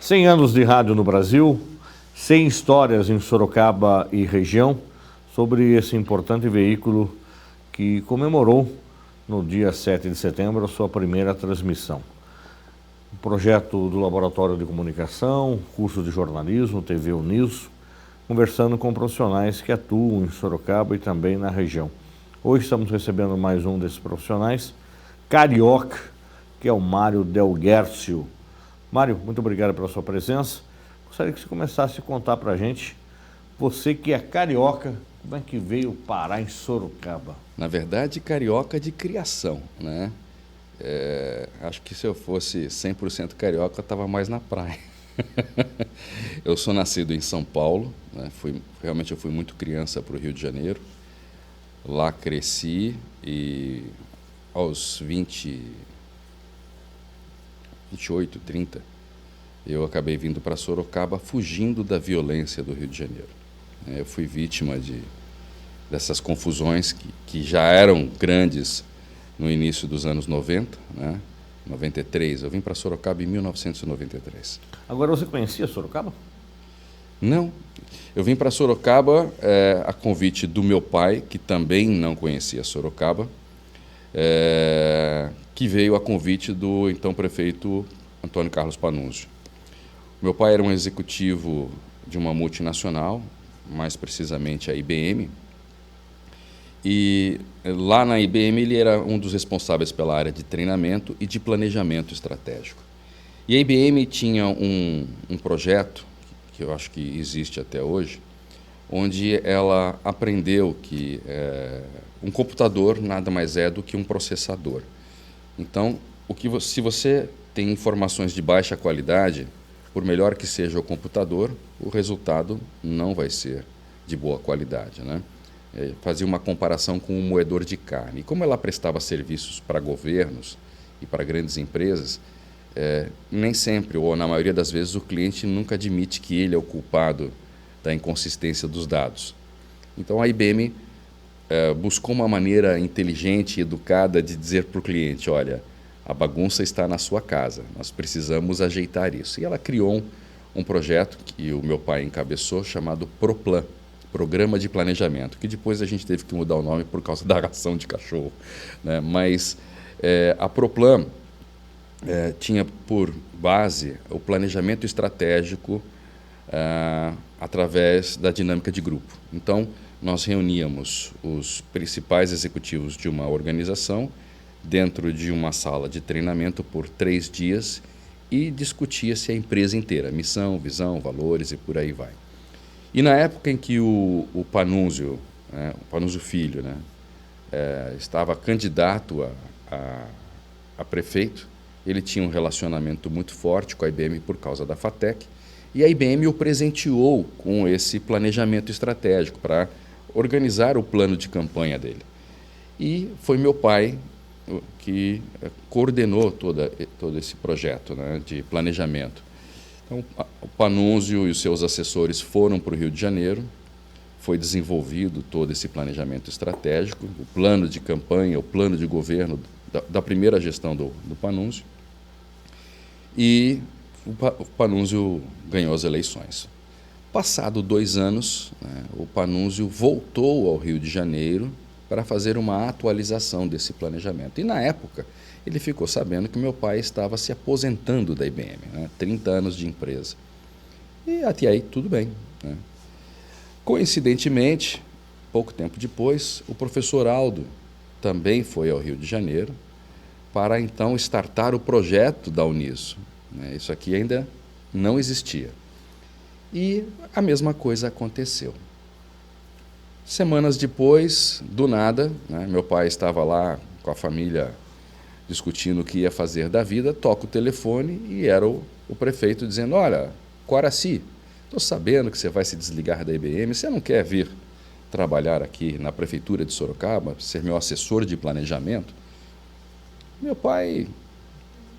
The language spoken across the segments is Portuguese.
Cem anos de rádio no Brasil, 100 histórias em Sorocaba e região sobre esse importante veículo que comemorou no dia 7 de setembro a sua primeira transmissão. Um projeto do Laboratório de Comunicação, curso de jornalismo, TV Uniso, conversando com profissionais que atuam em Sorocaba e também na região. Hoje estamos recebendo mais um desses profissionais, carioca, que é o Mário Del Guercio. Mário, muito obrigado pela sua presença. Gostaria que você começasse a contar para a gente, você que é carioca, como é que veio parar em Sorocaba? Na verdade, carioca de criação, né? Acho que se eu fosse 100% carioca, eu estava mais na praia. Eu sou nascido em São Paulo, né? Realmente eu fui muito criança para o Rio de Janeiro. Lá cresci e aos 28, 30, eu acabei vindo para Sorocaba fugindo da violência do Rio de Janeiro. Eu fui vítima dessas confusões que já eram grandes no início dos anos 90, né? 93. Eu vim para Sorocaba em 1993. Agora, você conhecia Sorocaba? Não. Eu vim para Sorocaba a convite do meu pai, que também não conhecia Sorocaba, que veio a convite do então prefeito Antônio Carlos Pannunzio. Meu pai era um executivo de uma multinacional, mais precisamente a IBM, e lá na IBM ele era um dos responsáveis pela área de treinamento e de planejamento estratégico. E a IBM tinha um projeto, que eu acho que existe até hoje, onde ela aprendeu que um computador nada mais é do que um processador. Então, se você tem informações de baixa qualidade, por melhor que seja o computador, o resultado não vai ser de boa qualidade, né? Fazia uma comparação com um moedor de carne. E como ela prestava serviços para governos e para grandes empresas, nem sempre, ou na maioria das vezes, o cliente nunca admite que ele é o culpado da inconsistência dos dados. Então a IBM buscou uma maneira inteligente e educada de dizer para o cliente, olha, a bagunça está na sua casa, nós precisamos ajeitar isso. E ela criou um projeto que o meu pai encabeçou, chamado ProPlan, Programa de Planejamento, que depois a gente teve que mudar o nome por causa da ração de cachorro, né? Mas a ProPlan tinha por base o planejamento estratégico através da dinâmica de grupo. Então, nós reuníamos os principais executivos de uma organização dentro de uma sala de treinamento por 3 dias e discutia-se a empresa inteira, missão, visão, valores e por aí vai. E na época em que o Pannunzio, o Pannunzio Filho, né, estava candidato a prefeito, ele tinha um relacionamento muito forte com a IBM por causa da FATEC, e a IBM o presenteou com esse planejamento estratégico para organizar o plano de campanha dele. E foi meu pai que coordenou todo esse projeto, né, de planejamento. Então, o Pannunzio e os seus assessores foram para o Rio de Janeiro, foi desenvolvido todo esse planejamento estratégico, o plano de campanha, o plano de governo da primeira gestão do Pannunzio, e o Pannunzio ganhou as eleições. Passado 2 anos, né, o Pannunzio voltou ao Rio de Janeiro para fazer uma atualização desse planejamento. E, na época, ele ficou sabendo que meu pai estava se aposentando da IBM, né, 30 anos de empresa. E até aí, tudo bem, né? Coincidentemente, pouco tempo depois, o professor Aldo também foi ao Rio de Janeiro para, então, startar o projeto da Uniso, né? Isso aqui ainda não existia. E a mesma coisa aconteceu. Semanas depois, do nada, né, meu pai estava lá com a família discutindo o que ia fazer da vida, toca o telefone e era o prefeito dizendo, olha, Coraci, estou sabendo que você vai se desligar da IBM, você não quer vir trabalhar aqui na prefeitura de Sorocaba, ser meu assessor de planejamento? Meu pai,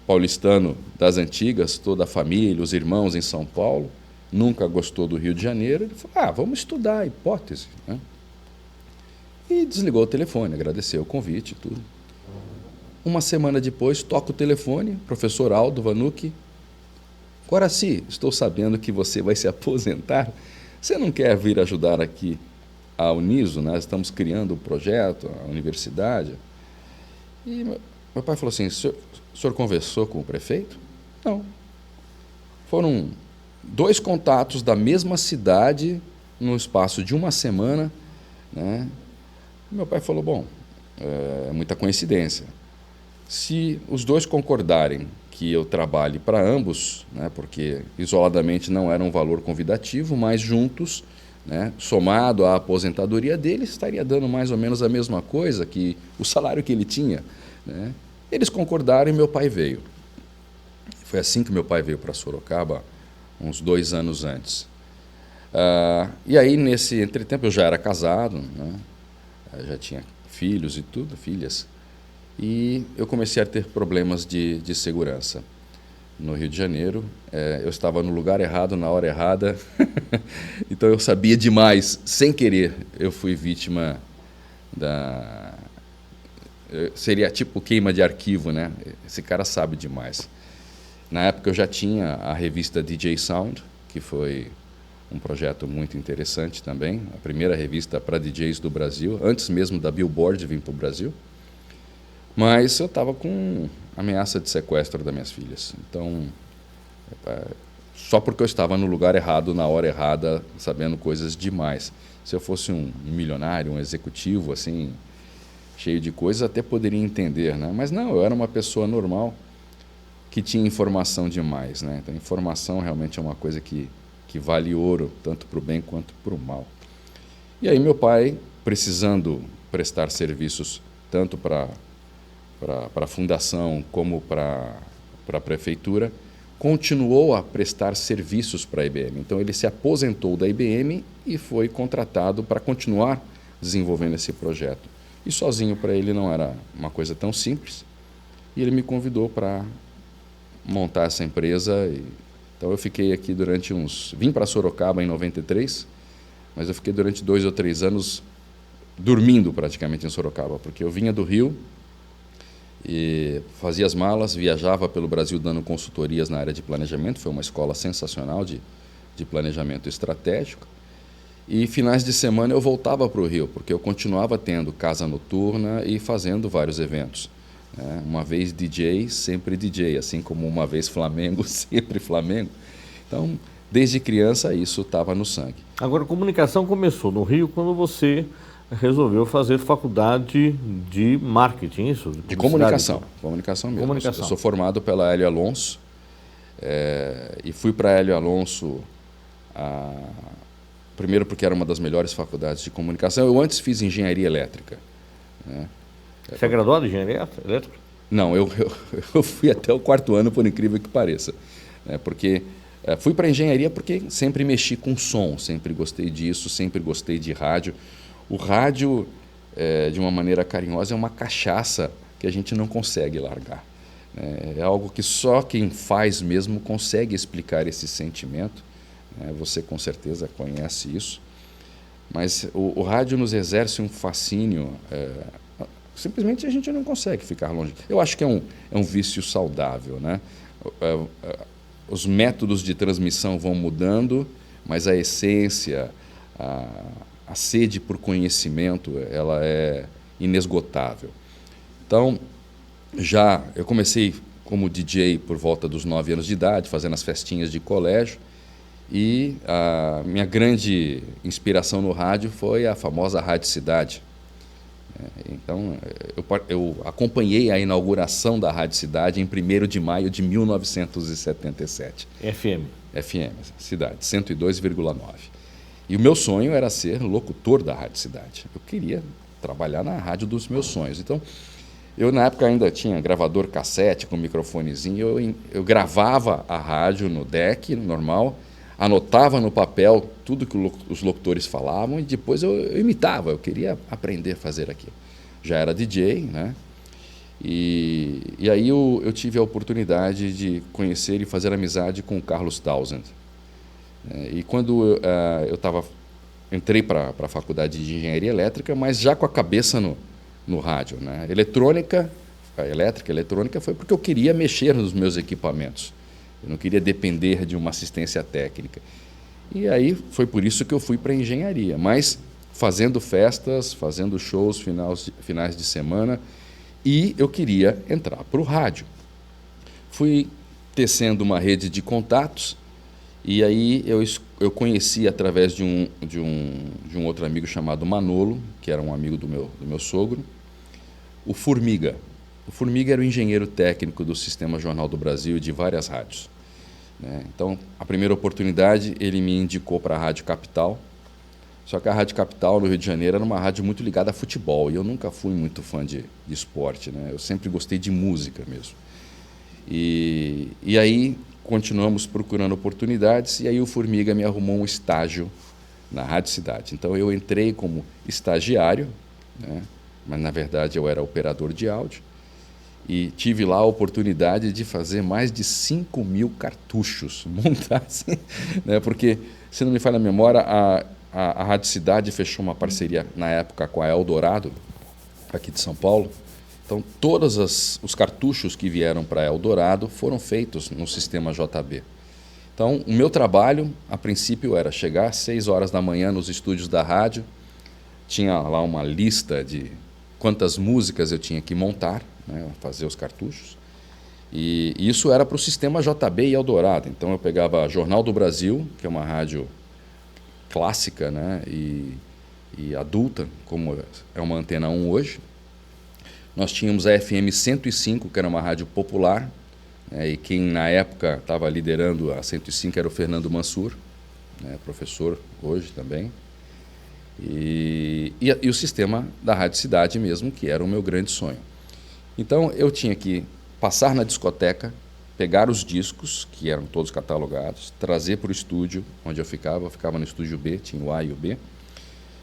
paulistano das antigas, toda a família, os irmãos em São Paulo, nunca gostou do Rio de Janeiro. Ele falou, vamos estudar a hipótese, né? E desligou o telefone, agradeceu o convite e tudo. Uma semana depois, toca o telefone, professor Aldo Vanucci. Guaraci, estou sabendo que você vai se aposentar. Você não quer vir ajudar aqui a Uniso? Nós estamos criando um projeto, a universidade. E meu pai falou assim, o senhor conversou com o prefeito? Não. Foram 2 contatos da mesma cidade no espaço de uma semana, né? Meu pai falou, bom, é muita coincidência. Se os 2 concordarem que eu trabalhe para ambos, né, porque isoladamente não era um valor convidativo, mas juntos, né, somado à aposentadoria dele, estaria dando mais ou menos a mesma coisa que o salário que ele tinha, né? Eles concordaram e meu pai veio. Foi assim que meu pai veio para Sorocaba, uns 2 anos antes. E aí, nesse entretempo, eu já era casado, né? Já tinha filhos e tudo, filhas. E eu comecei a ter problemas de segurança. No Rio de Janeiro, eu estava no lugar errado, na hora errada, então eu sabia demais, sem querer. Eu fui vítima seria tipo queima de arquivo, né? Esse cara sabe demais. Na época eu já tinha a revista DJ Sound, que foi um projeto muito interessante também, a primeira revista para DJs do Brasil, antes mesmo da Billboard vir para o Brasil. Mas eu estava com ameaça de sequestro das minhas filhas. Então, só porque eu estava no lugar errado, na hora errada, sabendo coisas demais. Se eu fosse um milionário, um executivo, assim, cheio de coisas, até poderia entender, né? Mas não, eu era uma pessoa normal que tinha informação demais, né? Então, informação realmente é uma coisa que vale ouro, tanto para o bem quanto para o mal. E aí meu pai, precisando prestar serviços tanto para a fundação como para a prefeitura, continuou a prestar serviços para a IBM. Então ele se aposentou da IBM e foi contratado para continuar desenvolvendo esse projeto. E sozinho para ele não era uma coisa tão simples. E ele me convidou para montar essa empresa. Então eu fiquei aqui durante vim para Sorocaba em 93, mas eu fiquei durante 2 ou 3 anos dormindo praticamente em Sorocaba, porque eu vinha do Rio e fazia as malas, viajava pelo Brasil dando consultorias na área de planejamento. Foi uma escola sensacional de planejamento estratégico. E finais de semana eu voltava para o Rio, porque eu continuava tendo casa noturna e fazendo vários eventos. Uma vez DJ, sempre DJ, assim como uma vez Flamengo, sempre Flamengo. Então, desde criança, isso estava no sangue. Agora, a comunicação começou no Rio quando você resolveu fazer faculdade de marketing, isso? De comunicação. Comunicação mesmo. Comunicação. Eu sou formado pela Hélio Alonso e fui para a Hélio Alonso primeiro porque era uma das melhores faculdades de comunicação. Eu antes fiz engenharia elétrica, né? Você é graduado em engenharia elétrica? Não, eu fui até o 4º ano, por incrível que pareça. Porque fui para a engenharia porque sempre mexi com som, sempre gostei disso, sempre gostei de rádio. O rádio, de uma maneira carinhosa, é uma cachaça que a gente não consegue largar. É algo que só quem faz mesmo consegue explicar esse sentimento. Você com certeza conhece isso. Mas o rádio nos exerce um fascínio. Simplesmente a gente não consegue ficar longe. Eu acho que é um vício saudável, né? Os métodos de transmissão vão mudando, mas a essência, a sede por conhecimento, ela é inesgotável. Então, eu comecei como DJ por volta dos 9 anos de idade, fazendo as festinhas de colégio, e a minha grande inspiração no rádio foi a famosa Rádio Cidade. Então, eu acompanhei a inauguração da Rádio Cidade em 1º de maio de 1977. FM, Cidade, 102,9. E o meu sonho era ser locutor da Rádio Cidade. Eu queria trabalhar na rádio dos meus sonhos. Então, eu na época ainda tinha gravador cassete com microfonezinho. Eu gravava a rádio no deck normal, anotava no papel tudo que os locutores falavam e depois eu imitava. Eu queria aprender a fazer aquilo. Já era DJ, né? E aí eu tive a oportunidade de conhecer e fazer amizade com o Carlos Townsend. E quando eu entrei para a faculdade de engenharia elétrica, mas já com a cabeça no rádio, né? Elétrica, eletrônica foi porque eu queria mexer nos meus equipamentos. Eu não queria depender de uma assistência técnica. E aí foi por isso que eu fui para a engenharia, mas fazendo festas, fazendo shows finais de semana, e eu queria entrar para o rádio. Fui tecendo uma rede de contatos, e aí eu conheci através de um outro amigo chamado Manolo, que era um amigo do meu sogro, o Formiga. O Formiga era o engenheiro técnico do Sistema Jornal do Brasil e de várias rádios. Então, a primeira oportunidade, ele me indicou para a Rádio Capital. Só que a Rádio Capital, no Rio de Janeiro, era uma rádio muito ligada a futebol. E eu nunca fui muito fã de esporte, né? Eu sempre gostei de música mesmo. E aí, continuamos procurando oportunidades. E aí o Formiga me arrumou um estágio na Rádio Cidade. Então, eu entrei como estagiário, né? Mas, na verdade, eu era operador de áudio. E tive lá a oportunidade de fazer mais de 5.000 cartuchos, montar assim, né? Porque, se não me falha a memória, a Rádio Cidade fechou uma parceria na época com a Eldorado, aqui de São Paulo. Então, todos os cartuchos que vieram para a Eldorado foram feitos no sistema JB. Então, o meu trabalho, a princípio, era chegar às 6 horas da manhã nos estúdios da rádio, tinha lá uma lista de quantas músicas eu tinha que montar, né, fazer os cartuchos. E isso era para o sistema JB e Eldorado. Então eu pegava Jornal do Brasil, que é uma rádio clássica, né, e adulta, como é uma Antena 1 hoje. Nós tínhamos a FM 105, que era uma rádio popular, né, e quem na época estava liderando a 105 era o Fernando Mansur, né, professor hoje também. E o sistema da Rádio Cidade mesmo, que era o meu grande sonho. Então, eu tinha que passar na discoteca, pegar os discos, que eram todos catalogados, trazer para o estúdio onde eu ficava no estúdio B, tinha o A e o B.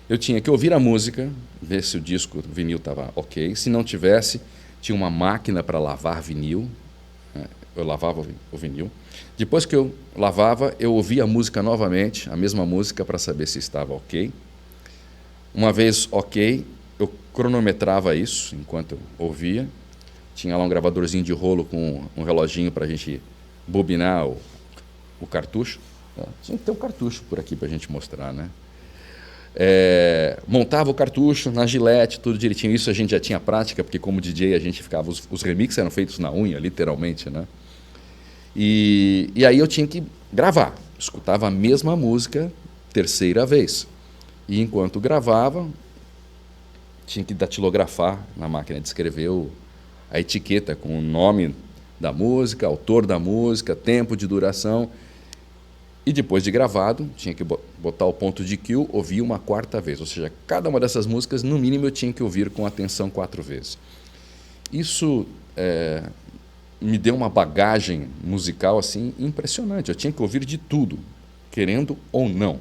Eu tinha que ouvir a música, ver se o disco, o vinil estava ok. Se não tivesse, tinha uma máquina para lavar vinil, né? Eu lavava o vinil. Depois que eu lavava, eu ouvia a música novamente, a mesma música, para saber se estava ok. Uma vez ok, eu cronometrava isso enquanto eu ouvia. Tinha lá um gravadorzinho de rolo com um reloginho para a gente bobinar o cartucho. Tinha que ter um cartucho por aqui para a gente mostrar, né? Montava o cartucho na gilete, tudo direitinho. Isso a gente já tinha prática, porque como DJ a gente ficava... Os remixes eram feitos na unha, literalmente, né? E aí eu tinha que gravar. Escutava a mesma música terceira vez. E enquanto gravava, tinha que datilografar na máquina de escrever a etiqueta com o nome da música, autor da música, tempo de duração. E depois de gravado, tinha que botar o ponto de kill, ouvir uma quarta vez. Ou seja, cada uma dessas músicas, no mínimo, eu tinha que ouvir com atenção 4 vezes. Isso me deu uma bagagem musical assim impressionante. Eu tinha que ouvir de tudo, querendo ou não,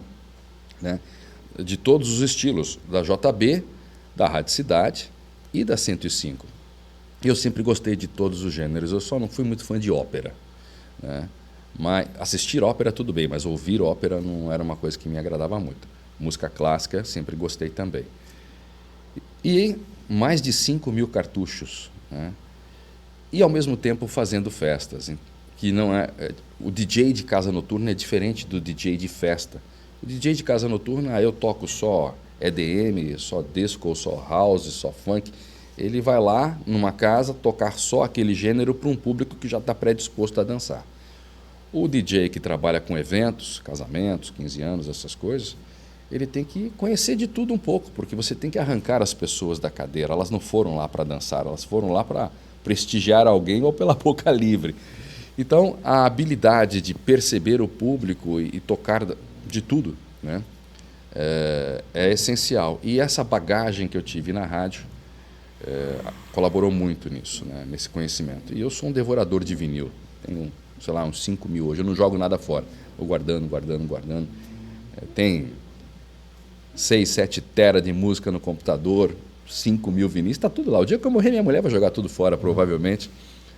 né? De todos os estilos, da JB, da Rádio Cidade e da 105. Eu sempre gostei de todos os gêneros, eu só não fui muito fã de ópera, né? Mas assistir ópera tudo bem, mas ouvir ópera não era uma coisa que me agradava muito. Música clássica sempre gostei também. E mais de 5.000 cartuchos, né? E ao mesmo tempo fazendo festas, que não o DJ de casa noturna é diferente do DJ de festa. O DJ de casa noturna, eu toco só EDM, só disco, só house, só funk. Ele vai lá numa casa tocar só aquele gênero para um público que já está predisposto a dançar. O DJ que trabalha com eventos, casamentos, 15 anos, essas coisas, ele tem que conhecer de tudo um pouco, porque você tem que arrancar as pessoas da cadeira. Elas não foram lá para dançar, elas foram lá para prestigiar alguém ou pela boca livre. Então, a habilidade de perceber o público e tocar de tudo, né, é essencial. E essa bagagem que eu tive na rádio colaborou muito nisso, né, nesse conhecimento. E eu sou um devorador de vinil. Tenho, sei lá, uns 5.000 hoje. Eu não jogo nada fora. Vou guardando. Tem 6, 7 tera de música no computador. 5 mil vinis, está tudo lá. O dia que eu morrer, minha mulher vai jogar tudo fora, provavelmente.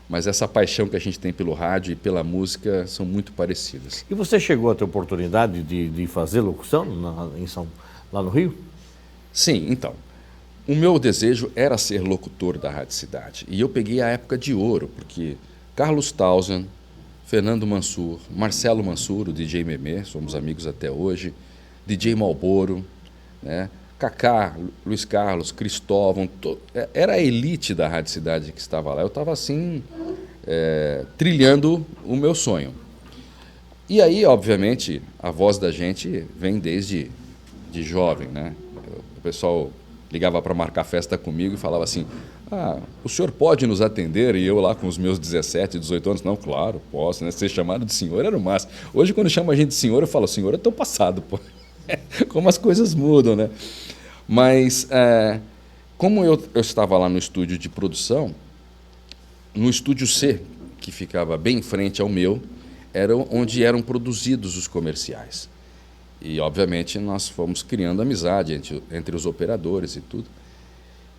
Mas essa paixão que a gente tem pelo rádio e pela música são muito parecidas. E você chegou a ter oportunidade de fazer locução lá no Rio? Sim, então. O meu desejo era ser locutor da Rádio Cidade. E eu peguei a época de ouro, porque Carlos Townsend, Fernando Mansur, Marcelo Mansur, o DJ Memê, somos amigos até hoje, DJ Malboro, né? Cacá, Luiz Carlos, Cristóvão, era a elite da Rádio Cidade que estava lá. Eu estava assim, trilhando o meu sonho. E aí, obviamente, a voz da gente vem desde de jovem, né? O pessoal ligava para marcar festa comigo e falava assim: o senhor pode nos atender? E eu lá com os meus 17, 18 anos, não, claro, posso, né? Ser chamado de senhor era o máximo. Hoje, quando chama a gente de senhor, eu falo: senhor, eu estou passado, pô. Como as coisas mudam, né? Mas, como eu estava lá no estúdio de produção, no estúdio C, que ficava bem em frente ao meu, era onde eram produzidos os comerciais. E, obviamente, nós fomos criando amizade entre os operadores e tudo.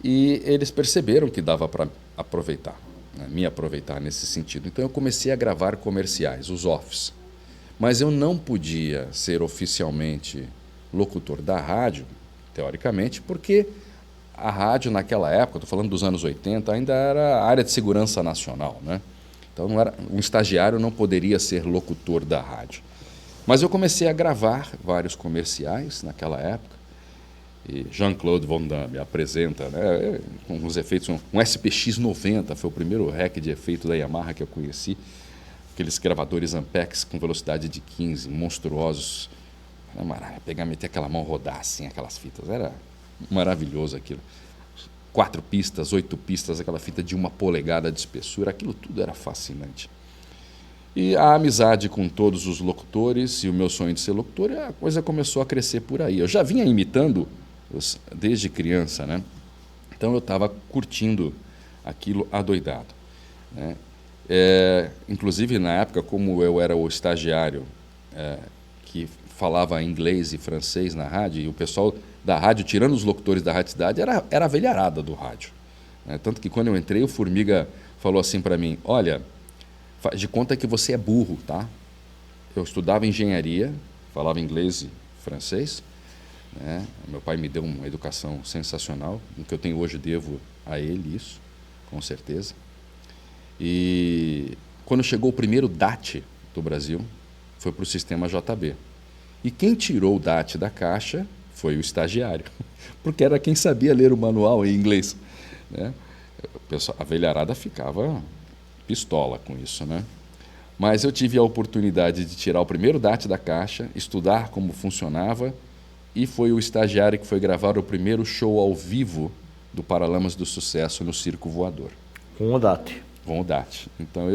E eles perceberam que dava para aproveitar, né? Me aproveitar nesse sentido. Então, eu comecei a gravar comerciais, os offs. Mas eu não podia ser oficialmente locutor da rádio, teoricamente, porque a rádio naquela época, estou falando dos anos 80, ainda era área de segurança nacional, né? Então um estagiário não poderia ser locutor da rádio. Mas eu comecei a gravar vários comerciais naquela época. E Jean-Claude Van Damme apresenta, né, com os efeitos, um SPX 90, foi o primeiro rack de efeito da Yamaha que eu conheci. Aqueles gravadores Ampex com velocidade de 15, monstruosos. Era maravilha, pegar, meter aquela mão, rodar assim, aquelas fitas. Era maravilhoso aquilo. 4 pistas, 8 pistas, aquela fita de 1 polegada de espessura, aquilo tudo era fascinante. E a amizade com todos os locutores e o meu sonho de ser locutor, a coisa começou a crescer por aí. Eu já vinha imitando desde criança, né? Então eu estava curtindo aquilo adoidado, né? Inclusive, na época, como eu era o estagiário que falava inglês e francês na rádio, e o pessoal da rádio, tirando os locutores da Rádio Cidade, era a velharada do rádio, né? Tanto que, quando eu entrei, o Formiga falou assim para mim: olha, faz de conta que você é burro, tá? Eu estudava engenharia, falava inglês e francês, né? Meu pai me deu uma educação sensacional, o que eu tenho hoje devo a ele isso, com certeza. E quando chegou o primeiro DAT do Brasil, foi para o sistema JB. E quem tirou o DAT da caixa foi o estagiário, porque era quem sabia ler o manual em inglês, né? A velharada ficava pistola com isso, né? Mas eu tive a oportunidade de tirar o primeiro DAT da caixa, estudar como funcionava, e foi o estagiário que foi gravar o primeiro show ao vivo do Paralamas do Sucesso no Circo Voador. Com o DAT. Com o DAT. Então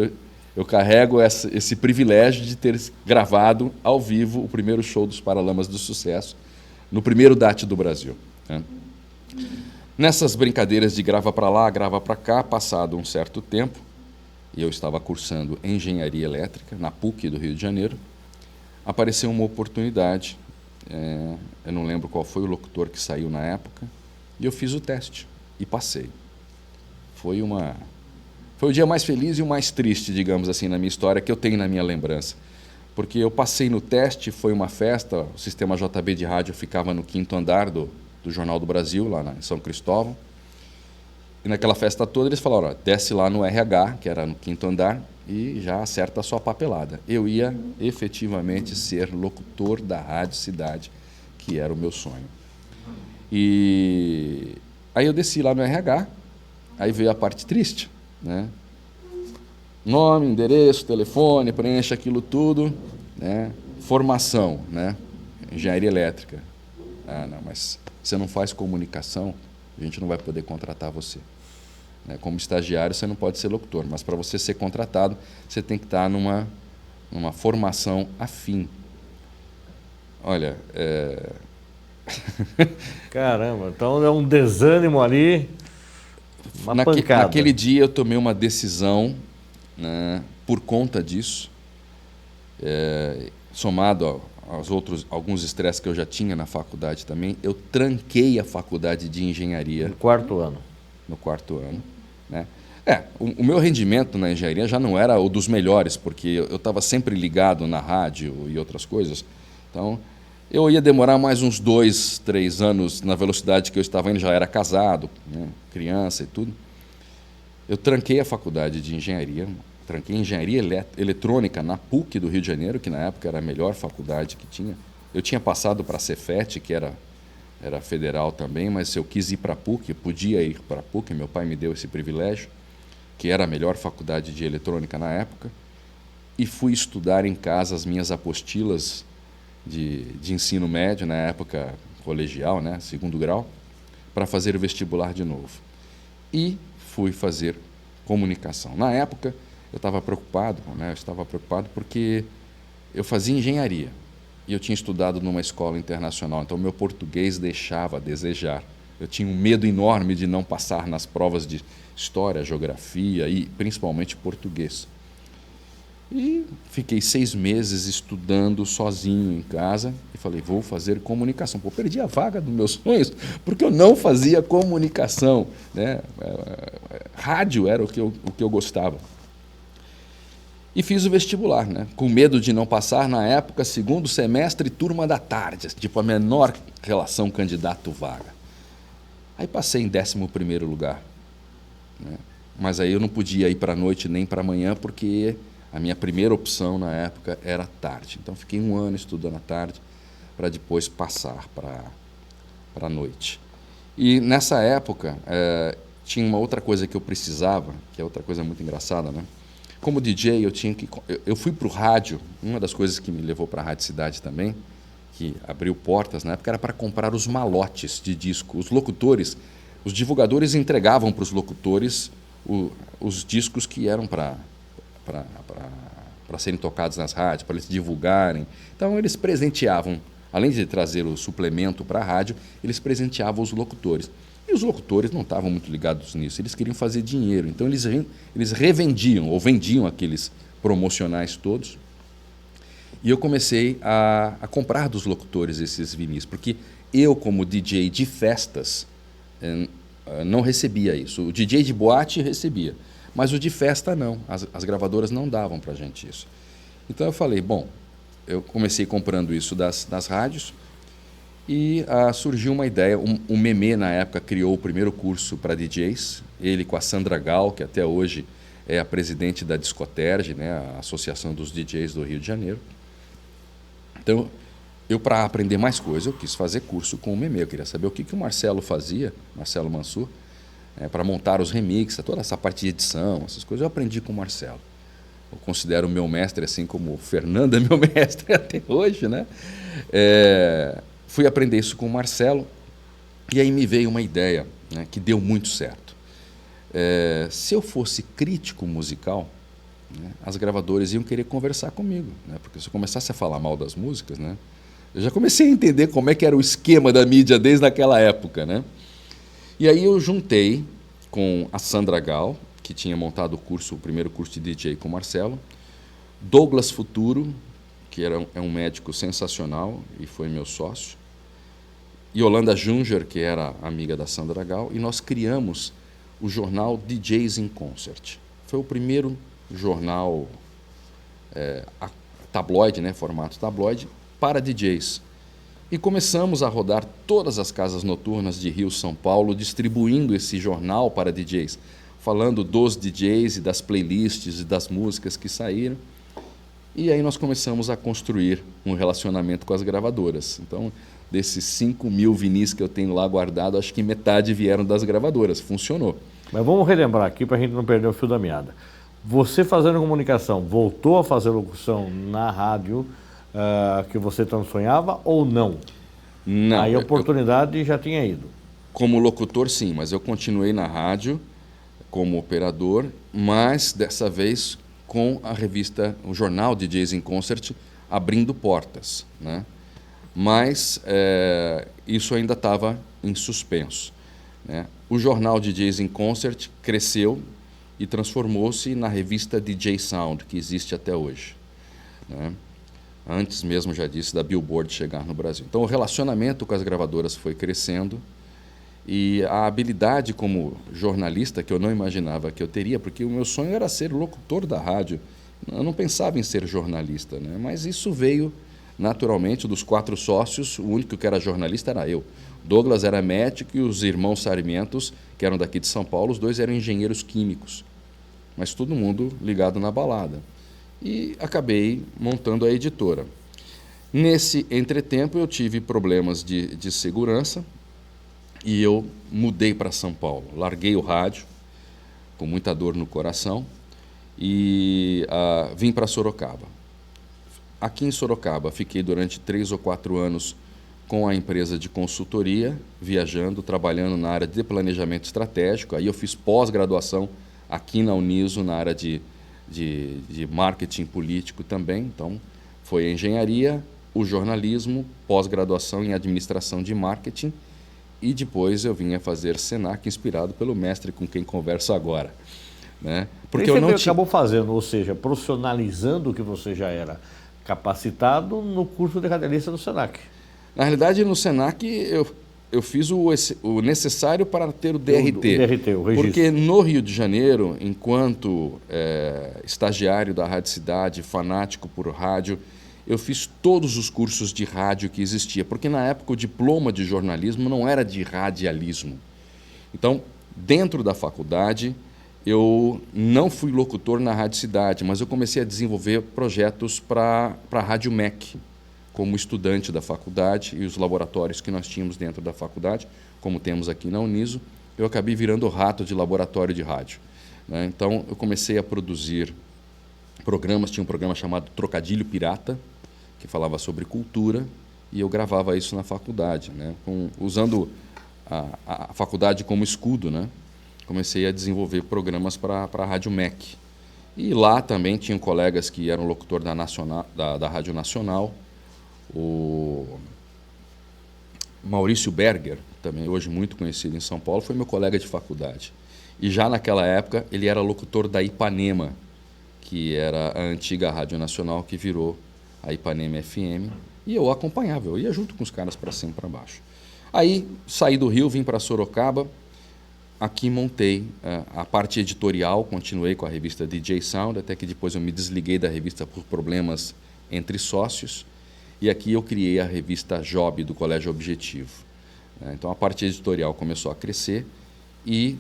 eu carrego esse privilégio de ter gravado ao vivo o primeiro show dos Paralamas do Sucesso no primeiro DAT do Brasil, né? Nessas brincadeiras de grava para lá, grava para cá, passado um certo tempo, e eu estava cursando Engenharia Elétrica na PUC do Rio de Janeiro, apareceu uma oportunidade, eu não lembro qual foi o locutor que saiu na época, e eu fiz o teste e passei. Foi o dia mais feliz e o mais triste, digamos assim, na minha história, que eu tenho na minha lembrança. Porque eu passei no teste, foi uma festa, o sistema JB de rádio ficava no 5º andar do Jornal do Brasil, lá em São Cristóvão. E naquela festa toda eles falaram: desce lá no RH, que era no 5º andar, e já acerta a sua papelada. Eu ia efetivamente ser locutor da Rádio Cidade, que era o meu sonho. E aí eu desci lá no RH, aí veio a parte triste, né? Nome, endereço, telefone, preenche aquilo tudo, né? Formação, né? Engenharia elétrica. Não, mas você não faz comunicação, a gente não vai poder contratar você, né? Como estagiário, você não pode ser locutor, mas para você ser contratado, você tem que estar numa formação afim. Olha, Caramba, então é um desânimo ali, uma pancada. Naquele dia eu tomei uma decisão, né, por conta disso, somado alguns estresses que eu já tinha na faculdade também, eu tranquei a faculdade de engenharia. No quarto ano. No quarto ano, né? O meu rendimento na engenharia já não era o dos melhores, porque eu estava sempre ligado na rádio e outras coisas. Então, eu ia demorar mais uns 2, 3 anos na velocidade que eu estava indo, já era casado, né? Criança e tudo. Eu tranquei a faculdade de engenharia, tranquei engenharia eletrônica na PUC do Rio de Janeiro, que na época era a melhor faculdade que tinha. Eu tinha passado para a Cefet, que era federal também, mas se eu quis ir para a PUC, eu podia ir para a PUC, meu pai me deu esse privilégio, que era a melhor faculdade de eletrônica na época, e fui estudar em casa as minhas apostilas de ensino médio, na época colegial, né, 2º grau, para fazer o vestibular de novo. E fui fazer comunicação. Na época, eu estava preocupado, né, porque eu fazia engenharia e eu tinha estudado numa escola internacional, então meu português deixava a desejar. Eu tinha um medo enorme de não passar nas provas de história, geografia e principalmente português. E fiquei 6 meses estudando sozinho em casa e falei, vou fazer comunicação. Pô, perdi a vaga dos meus sonhos porque eu não fazia comunicação, né? Rádio era o que eu gostava. E fiz o vestibular, né? Com medo de não passar, na época, 2º semestre, turma da tarde, tipo a menor relação candidato-vaga. Aí passei em 11º lugar, né? Mas aí eu não podia ir para a noite nem para a manhã, porque a minha primeira opção na época era tarde. Então fiquei 1 ano estudando à tarde para depois passar para a noite. E nessa época tinha uma outra coisa que eu precisava, que é outra coisa muito engraçada, né? Como DJ, eu fui para o rádio. Uma das coisas que me levou para a Rádio Cidade também, que abriu portas na época, era para comprar os malotes de disco. Os locutores, os divulgadores entregavam para os locutores os discos que eram para serem tocados nas rádios, para eles divulgarem. Então, eles presenteavam, além de trazer o suplemento para a rádio, eles presenteavam os locutores. E os locutores não estavam muito ligados nisso, eles queriam fazer dinheiro. Então, eles revendiam ou vendiam aqueles promocionais todos. E eu comecei a comprar dos locutores esses vinis, porque eu, como DJ de festas, não recebia isso. O DJ de boate recebia, mas o de festa não. As gravadoras não davam para a gente isso. Então eu falei, bom, eu comecei comprando isso das rádios e surgiu uma ideia. O Memê, na época, criou o primeiro curso para DJs, ele com a Sandra Gal, que até hoje é a presidente da Discoterge, né, a Associação dos DJs do Rio de Janeiro. Então, eu, para aprender mais coisas, eu quis fazer curso com o Memê. Eu queria saber o que o Marcelo fazia, Marcelo Mansur, para montar os remixes, toda essa parte de edição, essas coisas. Eu aprendi com o Marcelo. Eu considero o meu mestre, assim como o Fernando é meu mestre até hoje, né? Fui aprender isso com o Marcelo e aí me veio uma ideia, né, que deu muito certo. Se eu fosse crítico musical, né, as gravadoras iam querer conversar comigo, né, porque se eu começasse a falar mal das músicas, né, eu já comecei a entender como é que era o esquema da mídia desde aquela época, né? E aí eu juntei com a Sandra Gal, que tinha montado o primeiro curso de DJ com o Marcelo, Douglas Futuro, que é um médico sensacional e foi meu sócio, e Yolanda Junger, que era amiga da Sandra Gal, e nós criamos o jornal DJs in Concert. Foi o primeiro jornal tabloide, né, formato tabloide, para DJs. E começamos a rodar todas as casas noturnas de Rio, São Paulo, distribuindo esse jornal para DJs, falando dos DJs e das playlists e das músicas que saíram. E aí nós começamos a construir um relacionamento com as gravadoras. Então, desses 5.000 vinis que eu tenho lá guardado, acho que metade vieram das gravadoras. Funcionou. Mas vamos relembrar aqui para a gente não perder o fio da meada. Você fazendo comunicação, voltou a fazer locução na rádio que você tanto sonhava ou não? Não. Aí a oportunidade já tinha ido. Como locutor, sim, mas eu continuei na rádio como operador, mas dessa vez com a revista, o jornal DJs in Concert, abrindo portas, né? Mas isso ainda estava em suspenso, né? O jornal DJs in Concert cresceu e transformou-se na revista DJ Sound, que existe até hoje, né? antes mesmo, já disse, da Billboard chegar no Brasil. Então, o relacionamento com as gravadoras foi crescendo e a habilidade como jornalista, que eu não imaginava que eu teria, porque o meu sonho era ser locutor da rádio. Eu não pensava em ser jornalista, né? Mas isso veio naturalmente dos 4 sócios, o único que era jornalista era eu. Douglas era médico e os irmãos Sarmientos, que eram daqui de São Paulo, os 2 eram engenheiros químicos, mas todo mundo ligado na balada. E acabei montando a editora. Nesse entretempo, eu tive problemas de segurança e eu mudei para São Paulo. Larguei o rádio, com muita dor no coração, e vim para Sorocaba. Aqui em Sorocaba, fiquei durante 3 ou 4 anos com a empresa de consultoria, viajando, trabalhando na área de planejamento estratégico. Aí eu fiz pós-graduação aqui na Uniso, na área de marketing político também. Então, foi a engenharia, o jornalismo, pós-graduação em administração de marketing, e depois eu vim a fazer Senac, inspirado pelo mestre com quem converso agora, né? Porque eu não acabou fazendo, ou seja, profissionalizando o que você já era capacitado no curso de radialista do Senac. Na realidade, no Senac, eu fiz o necessário para ter o DRT. O DRT, o registro. Porque no Rio de Janeiro, enquanto estagiário da Rádio Cidade, fanático por rádio, eu fiz todos os cursos de rádio que existia. Porque na época o diploma de jornalismo não era de radialismo. Então, dentro da faculdade, eu não fui locutor na Rádio Cidade, mas eu comecei a desenvolver projetos para a Rádio MEC, como estudante da faculdade, e os laboratórios que nós tínhamos dentro da faculdade, como temos aqui na Uniso, eu acabei virando rato de laboratório de rádio, né? Então, eu comecei a produzir programas, tinha um programa chamado Trocadilho Pirata, que falava sobre cultura, e eu gravava isso na faculdade, né? Usando a faculdade como escudo, né? Comecei a desenvolver programas para a Rádio MEC. E lá também tinham colegas que eram locutor da Rádio Nacional. O Maurício Berger, também hoje muito conhecido em São Paulo, foi meu colega de faculdade. E já naquela época ele era locutor da Ipanema, que era a antiga Rádio Nacional que virou a Ipanema FM. E eu acompanhava, eu ia junto com os caras para cima e para baixo. Aí saí do Rio, vim para Sorocaba. Aqui montei a parte editorial, continuei com a revista DJ Sound, até que depois eu me desliguei da revista por problemas entre sócios. E aqui eu criei a revista Job, do Colégio Objetivo. Então a parte editorial começou a crescer e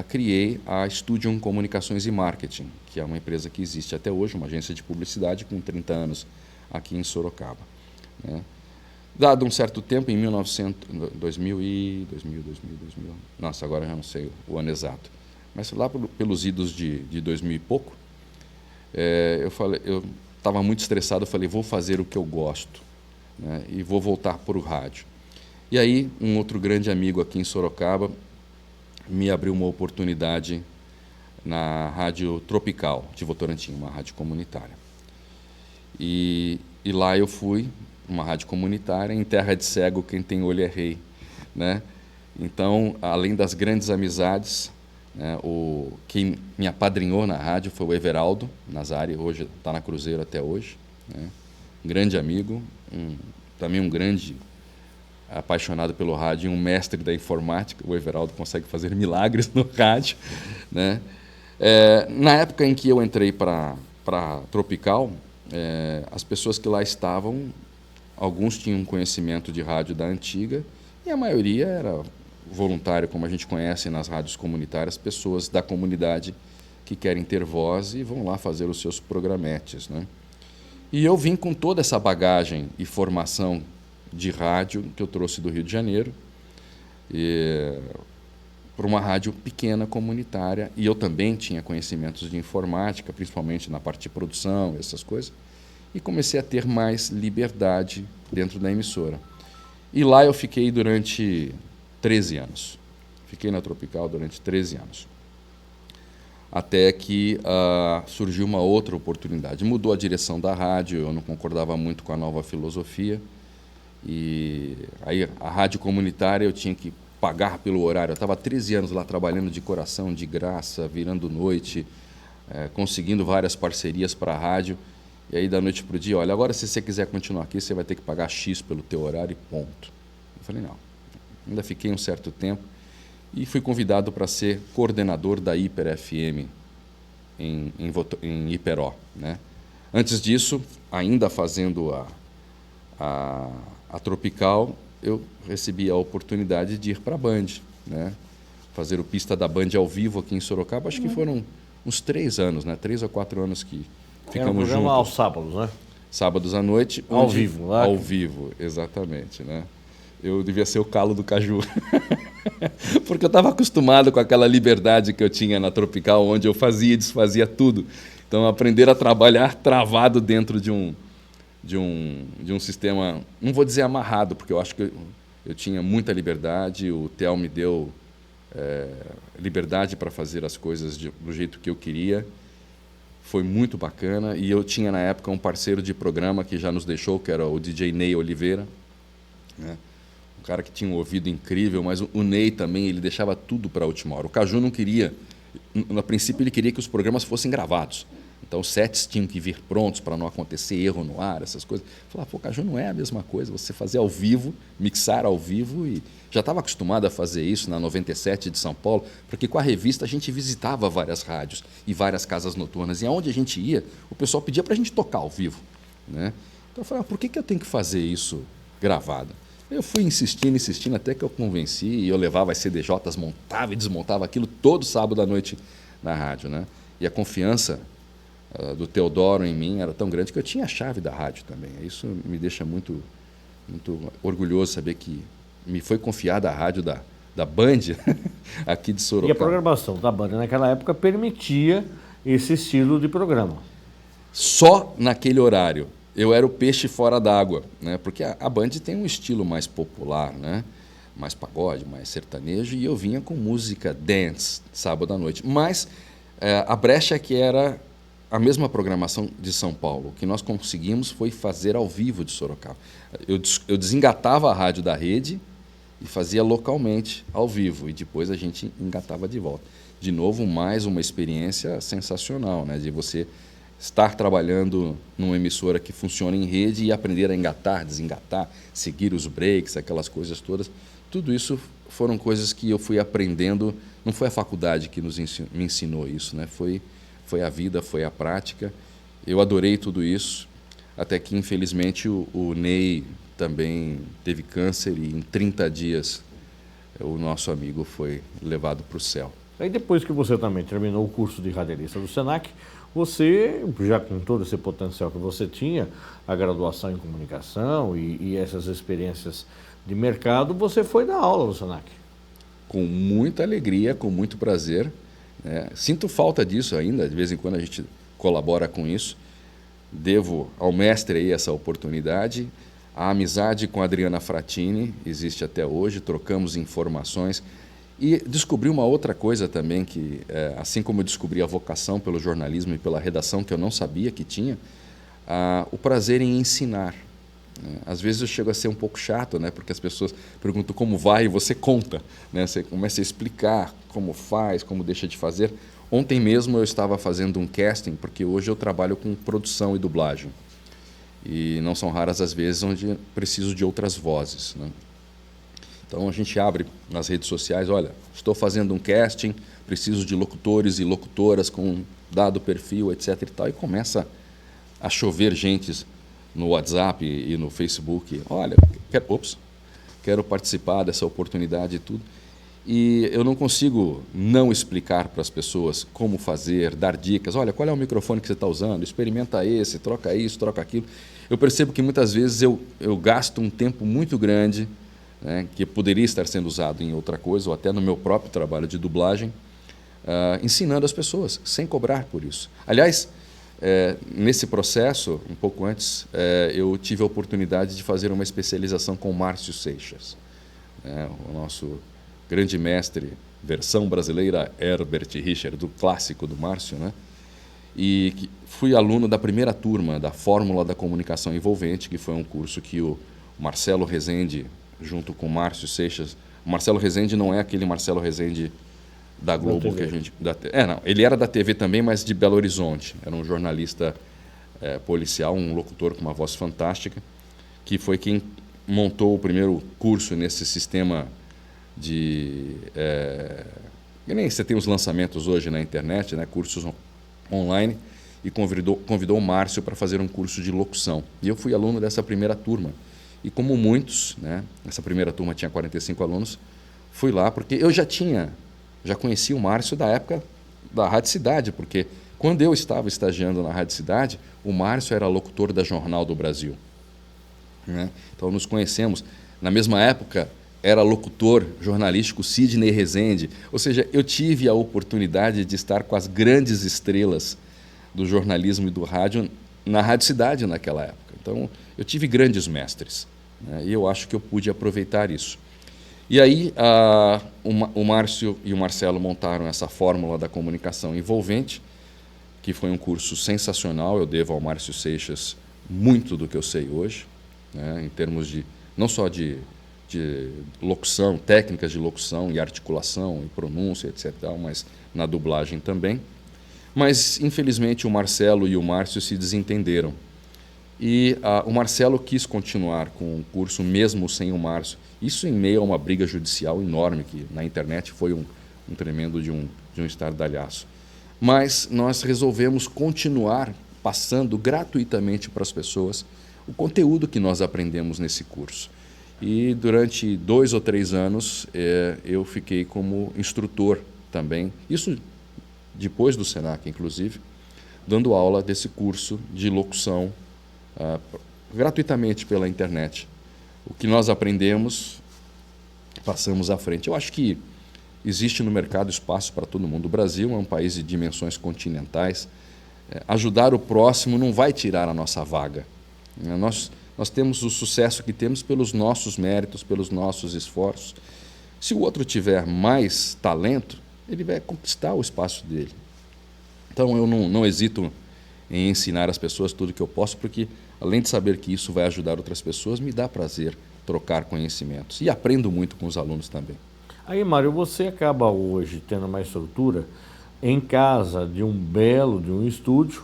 criei a Studium Comunicações e Marketing, que é uma empresa que existe até hoje, uma agência de publicidade com 30 anos aqui em Sorocaba, né? Dado um certo tempo, em 2000, nossa, agora eu já não sei o ano exato, mas lá pelos idos de 2000 e pouco, eu estava muito estressado, eu falei, vou fazer o que eu gosto, né, e vou voltar para o rádio. E aí, um outro grande amigo aqui em Sorocaba me abriu uma oportunidade na Rádio Tropical, de Votorantim, uma rádio comunitária. E lá eu fui, uma rádio comunitária, em terra de cego, quem tem olho é rei, né? Então, além das grandes amizades, né, quem me apadrinhou na rádio foi o Everaldo Nazari, hoje está na Cruzeiro até hoje, né? Um grande amigo, também um grande apaixonado pelo rádio, um mestre da informática. O Everaldo consegue fazer milagres no rádio, né? Na época em que eu entrei para Tropical, as pessoas que lá estavam, alguns tinham conhecimento de rádio da antiga e a maioria era voluntário, como a gente conhece nas rádios comunitárias, pessoas da comunidade que querem ter voz e vão lá fazer os seus programetes, né? E eu vim com toda essa bagagem e formação de rádio que eu trouxe do Rio de Janeiro para uma rádio pequena, comunitária, e eu também tinha conhecimentos de informática, principalmente na parte de produção, essas coisas, e comecei a ter mais liberdade dentro da emissora. E lá eu fiquei durante 13 anos. Fiquei na Tropical durante 13 anos. Até que surgiu uma outra oportunidade. Mudou a direção da rádio, eu não concordava muito com a nova filosofia. E aí a rádio comunitária eu tinha que pagar pelo horário. Eu estava 13 anos lá trabalhando de coração, de graça, virando noite, conseguindo várias parcerias para a rádio. E aí, da noite para o dia, olha, agora se você quiser continuar aqui, você vai ter que pagar X pelo teu horário e ponto. Eu falei, não. Ainda fiquei um certo tempo e fui convidado para ser coordenador da Hiper FM em Iperó, né? Antes disso, ainda fazendo a Tropical, eu recebi a oportunidade de ir para a Band, né? Fazer o Pista da Band ao vivo aqui em Sorocaba. Acho que foram uns 3 anos, né? 3 ou 4 anos que ficamos juntos. Aos sábados, né? Sábados à noite. Ao vivo, lá. Ao vivo, exatamente, né? Eu devia ser o calo do caju. Porque eu estava acostumado com aquela liberdade que eu tinha na Tropical, onde eu fazia e desfazia tudo. Então, aprender a trabalhar travado dentro de um sistema, não vou dizer amarrado, porque eu acho que eu tinha muita liberdade, o Theo me deu liberdade para fazer as coisas do jeito que eu queria. Foi muito bacana. E eu tinha, na época, um parceiro de programa que já nos deixou, que era o DJ Ney Oliveira, né? Um cara que tinha um ouvido incrível, mas o Ney também, ele deixava tudo para a última hora. O Caju não queria, no princípio ele queria que os programas fossem gravados. Então os sets tinham que vir prontos para não acontecer erro no ar, essas coisas. Eu falava, pô, Caju, não é a mesma coisa, você fazer ao vivo, mixar ao vivo, e já estava acostumado a fazer isso na 97 de São Paulo, porque com a revista a gente visitava várias rádios e várias casas noturnas, e aonde a gente ia, o pessoal pedia para a gente tocar ao vivo, né? Então eu falei, por que eu tenho que fazer isso gravado? Eu fui insistindo, até que eu convenci, e eu levava as CDJs, montava e desmontava aquilo todo sábado à noite na rádio, né? E a confiança do Teodoro em mim era tão grande que eu tinha a chave da rádio também. Isso me deixa muito, muito orgulhoso saber que me foi confiada a rádio da Band aqui de Sorocaba. E a programação da Band naquela época permitia esse estilo de programa. Só naquele horário. Eu era o peixe fora d'água, né? Porque a Band tem um estilo mais popular, né? Mais pagode, mais sertanejo, e eu vinha com música dance, sábado à noite. Mas a brecha é que era a mesma programação de São Paulo. O que nós conseguimos foi fazer ao vivo de Sorocaba. Eu desengatava a rádio da rede e fazia localmente ao vivo, e depois a gente engatava de volta. De novo, mais uma experiência sensacional, né? De você estar trabalhando numa emissora que funciona em rede e aprender a engatar, desengatar, seguir os breaks, aquelas coisas todas. Tudo isso foram coisas que eu fui aprendendo. Não foi a faculdade que me ensinou isso, né? Foi a vida, foi a prática. Eu adorei tudo isso, até que, infelizmente, o Ney também teve câncer e, em 30 dias, o nosso amigo foi levado para o céu. Aí, depois que você também terminou o curso de radialista do Senac, você, já com todo esse potencial que você tinha, a graduação em comunicação e essas experiências de mercado, você foi dar aula no Senac. Com muita alegria, com muito prazer, né? Sinto falta disso ainda, de vez em quando a gente colabora com isso. Devo ao mestre aí essa oportunidade. A amizade com a Adriana Fratini existe até hoje, trocamos informações. E descobri uma outra coisa também, que assim como eu descobri a vocação pelo jornalismo e pela redação, que eu não sabia que tinha, o prazer em ensinar. Às vezes eu chego a ser um pouco chato, né? Porque as pessoas perguntam como vai e você conta, né? Você começa a explicar como faz, como deixa de fazer. Ontem mesmo eu estava fazendo um casting, porque hoje eu trabalho com produção e dublagem. E não são raras as vezes onde preciso de outras vozes, né? Então a gente abre nas redes sociais, olha, estou fazendo um casting, preciso de locutores e locutoras com dado perfil, etc. e tal, e começa a chover gente no WhatsApp e no Facebook, olha, quero participar dessa oportunidade e tudo. E eu não consigo não explicar para as pessoas como fazer, dar dicas. Olha, qual é o microfone que você está usando? Experimenta esse, troca isso, troca aquilo. Eu percebo que muitas vezes eu gasto um tempo muito grande, né, que poderia estar sendo usado em outra coisa, ou até no meu próprio trabalho de dublagem, ensinando as pessoas, sem cobrar por isso. Aliás, nesse processo, um pouco antes, eu tive a oportunidade de fazer uma especialização com o Márcio Seixas, né, o nosso grande mestre, versão brasileira Herbert Richard, do clássico do Márcio, né? E fui aluno da primeira turma da Fórmula da Comunicação Envolvente, que foi um curso que o Marcelo Rezende, junto com o Márcio Seixas... O Marcelo Rezende não é aquele Marcelo Rezende da Globo que a gente... não, ele era da TV também, mas de Belo Horizonte. Era um jornalista policial, um locutor com uma voz fantástica, que foi quem montou o primeiro curso nesse sistema de... que nem você tem os lançamentos hoje na internet, né, cursos online, e convidou o Márcio para fazer um curso de locução. E eu fui aluno dessa primeira turma. E como muitos, né, essa primeira turma tinha 45 alunos, fui lá porque eu já conhecia o Márcio da época da Rádio Cidade, porque quando eu estava estagiando na Rádio Cidade, o Márcio era locutor da Jornal do Brasil, né? Então nos conhecemos. Na mesma época, era locutor jornalístico Sidney Rezende. Ou seja, eu tive a oportunidade de estar com as grandes estrelas do jornalismo e do rádio na Rádio Cidade naquela época. Então, eu tive grandes mestres, né? E eu acho que eu pude aproveitar isso. E aí, o Márcio e o Marcelo montaram essa fórmula da comunicação envolvente, que foi um curso sensacional. Eu devo ao Márcio Seixas muito do que eu sei hoje, né, em termos de não só de locução, técnicas de locução e articulação e pronúncia, etc., mas na dublagem também. Mas, infelizmente, o Marcelo e o Márcio se desentenderam. E o Marcelo quis continuar com o curso mesmo sem o Márcio. Isso em meio a uma briga judicial enorme, que na internet foi um tremendo de um estardalhaço. Mas nós resolvemos continuar passando gratuitamente para as pessoas o conteúdo que nós aprendemos nesse curso. E durante 2 ou 3 anos eu fiquei como instrutor também, isso depois do Senac, inclusive, dando aula desse curso de locução gratuitamente pela internet. O que nós aprendemos, passamos à frente. Eu acho que existe no mercado espaço para todo mundo. O Brasil é um país de dimensões continentais. Ajudar o próximo não vai tirar a nossa vaga. Nós temos o sucesso que temos pelos nossos méritos, pelos nossos esforços. Se o outro tiver mais talento, ele vai conquistar o espaço dele. Então, eu não hesito em ensinar as pessoas tudo que eu posso, porque, além de saber que isso vai ajudar outras pessoas, me dá prazer trocar conhecimentos. E aprendo muito com os alunos também. Aí, Mário, você acaba hoje tendo uma estrutura em casa de um estúdio,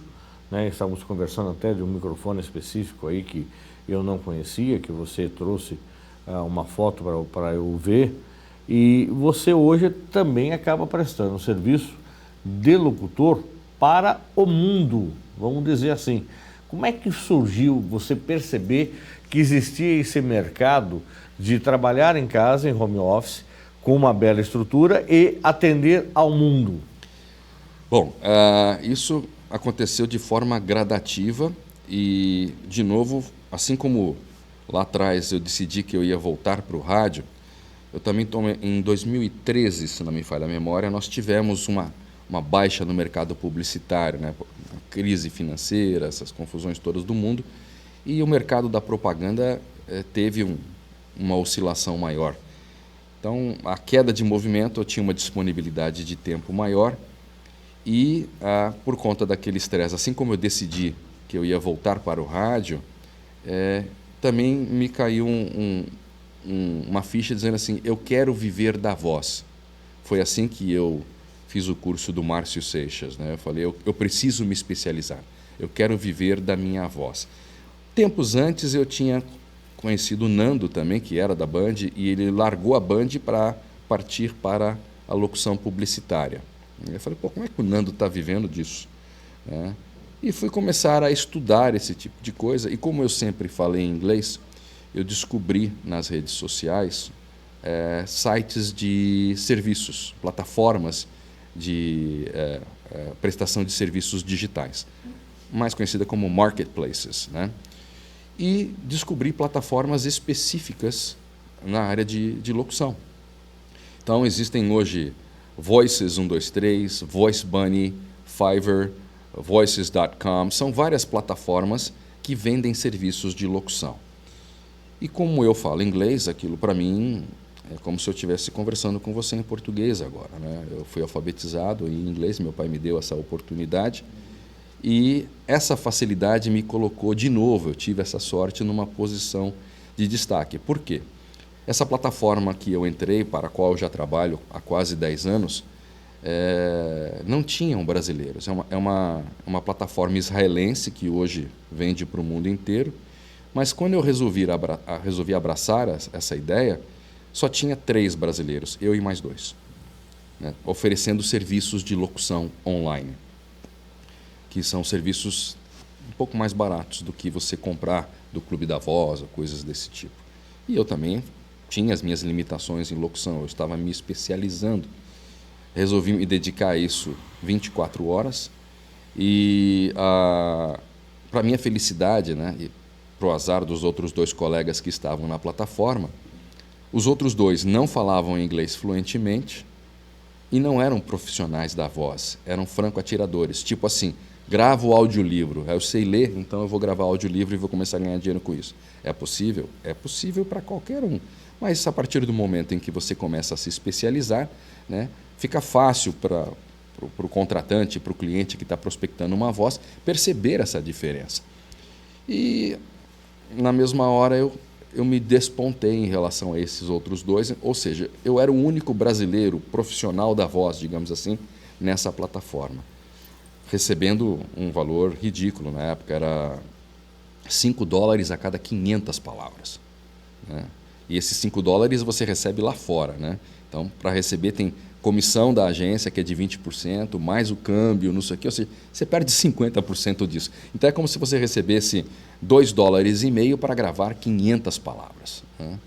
né? Estamos conversando até de um microfone específico aí que eu não conhecia, que você trouxe uma foto para eu ver. E você hoje também acaba prestando um serviço de locutor para o mundo, vamos dizer assim. Como é que surgiu você perceber que existia esse mercado de trabalhar em casa, em home office, com uma bela estrutura e atender ao mundo? Bom, isso aconteceu de forma gradativa e, de novo, assim como lá atrás eu decidi que eu ia voltar para o rádio, eu também em 2013, se não me falha a memória, nós tivemos uma baixa no mercado publicitário, né? A crise financeira, essas confusões todas do mundo, e o mercado da propaganda teve uma oscilação maior. Então, a queda de movimento, eu tinha uma disponibilidade de tempo maior e, por conta daquele estresse, assim como eu decidi que eu ia voltar para o rádio, também me caiu uma ficha dizendo assim, eu quero viver da voz. Foi assim que eu fiz o curso do Márcio Seixas, né? Eu falei, eu preciso me especializar, eu quero viver da minha voz. Tempos antes eu tinha conhecido o Nando também, que era da Band, e ele largou a Band para partir para a locução publicitária. Eu falei, pô, como é que o Nando está vivendo disso? E fui começar a estudar esse tipo de coisa, e como eu sempre falei em inglês, eu descobri nas redes sociais sites de serviços, plataformas de prestação de serviços digitais, mais conhecida como marketplaces, né? E descobri plataformas específicas na área de locução. Então, existem hoje Voices 123, Voice Bunny, Fiverr, Voices.com, são várias plataformas que vendem serviços de locução. E como eu falo inglês, aquilo para mim é como se eu estivesse conversando com você em português agora, né? Eu fui alfabetizado em inglês, meu pai me deu essa oportunidade e essa facilidade me colocou de novo, eu tive essa sorte numa posição de destaque. Por quê? Essa plataforma que eu entrei, para a qual eu já trabalho há quase 10 anos, não tinham brasileiros. É uma plataforma israelense que hoje vende para o mundo inteiro, mas quando eu resolvi abraçar essa ideia, só tinha 3 brasileiros, eu e mais 2, né, oferecendo serviços de locução online, que são serviços um pouco mais baratos do que você comprar do Clube da Voz ou coisas desse tipo. E eu também tinha as minhas limitações em locução, eu estava me especializando. Resolvi me dedicar a isso 24 horas e, para minha felicidade, né, e para o azar dos outros 2 colegas que estavam na plataforma, os outros 2 não falavam inglês fluentemente e não eram profissionais da voz, eram franco-atiradores, tipo assim, gravo audiolivro, eu sei ler, então eu vou gravar audiolivro e vou começar a ganhar dinheiro com isso. É possível? É possível para qualquer um, mas a partir do momento em que você começa a se especializar, né, fica fácil para o contratante, para o cliente que está prospectando uma voz, perceber essa diferença. E, na mesma hora, eu me despontei em relação a esses outros 2, ou seja, eu era o único brasileiro profissional da voz, digamos assim, nessa plataforma, recebendo um valor ridículo. Na época era $5 a cada 500 palavras, né? E esses $5 você recebe lá fora, né? Então, para receber tem comissão da agência, que é de 20%, mais o câmbio, não sei o quê, ou seja, você perde 50% disso. Então, é como se você recebesse $2,50 para gravar 500 palavras, né?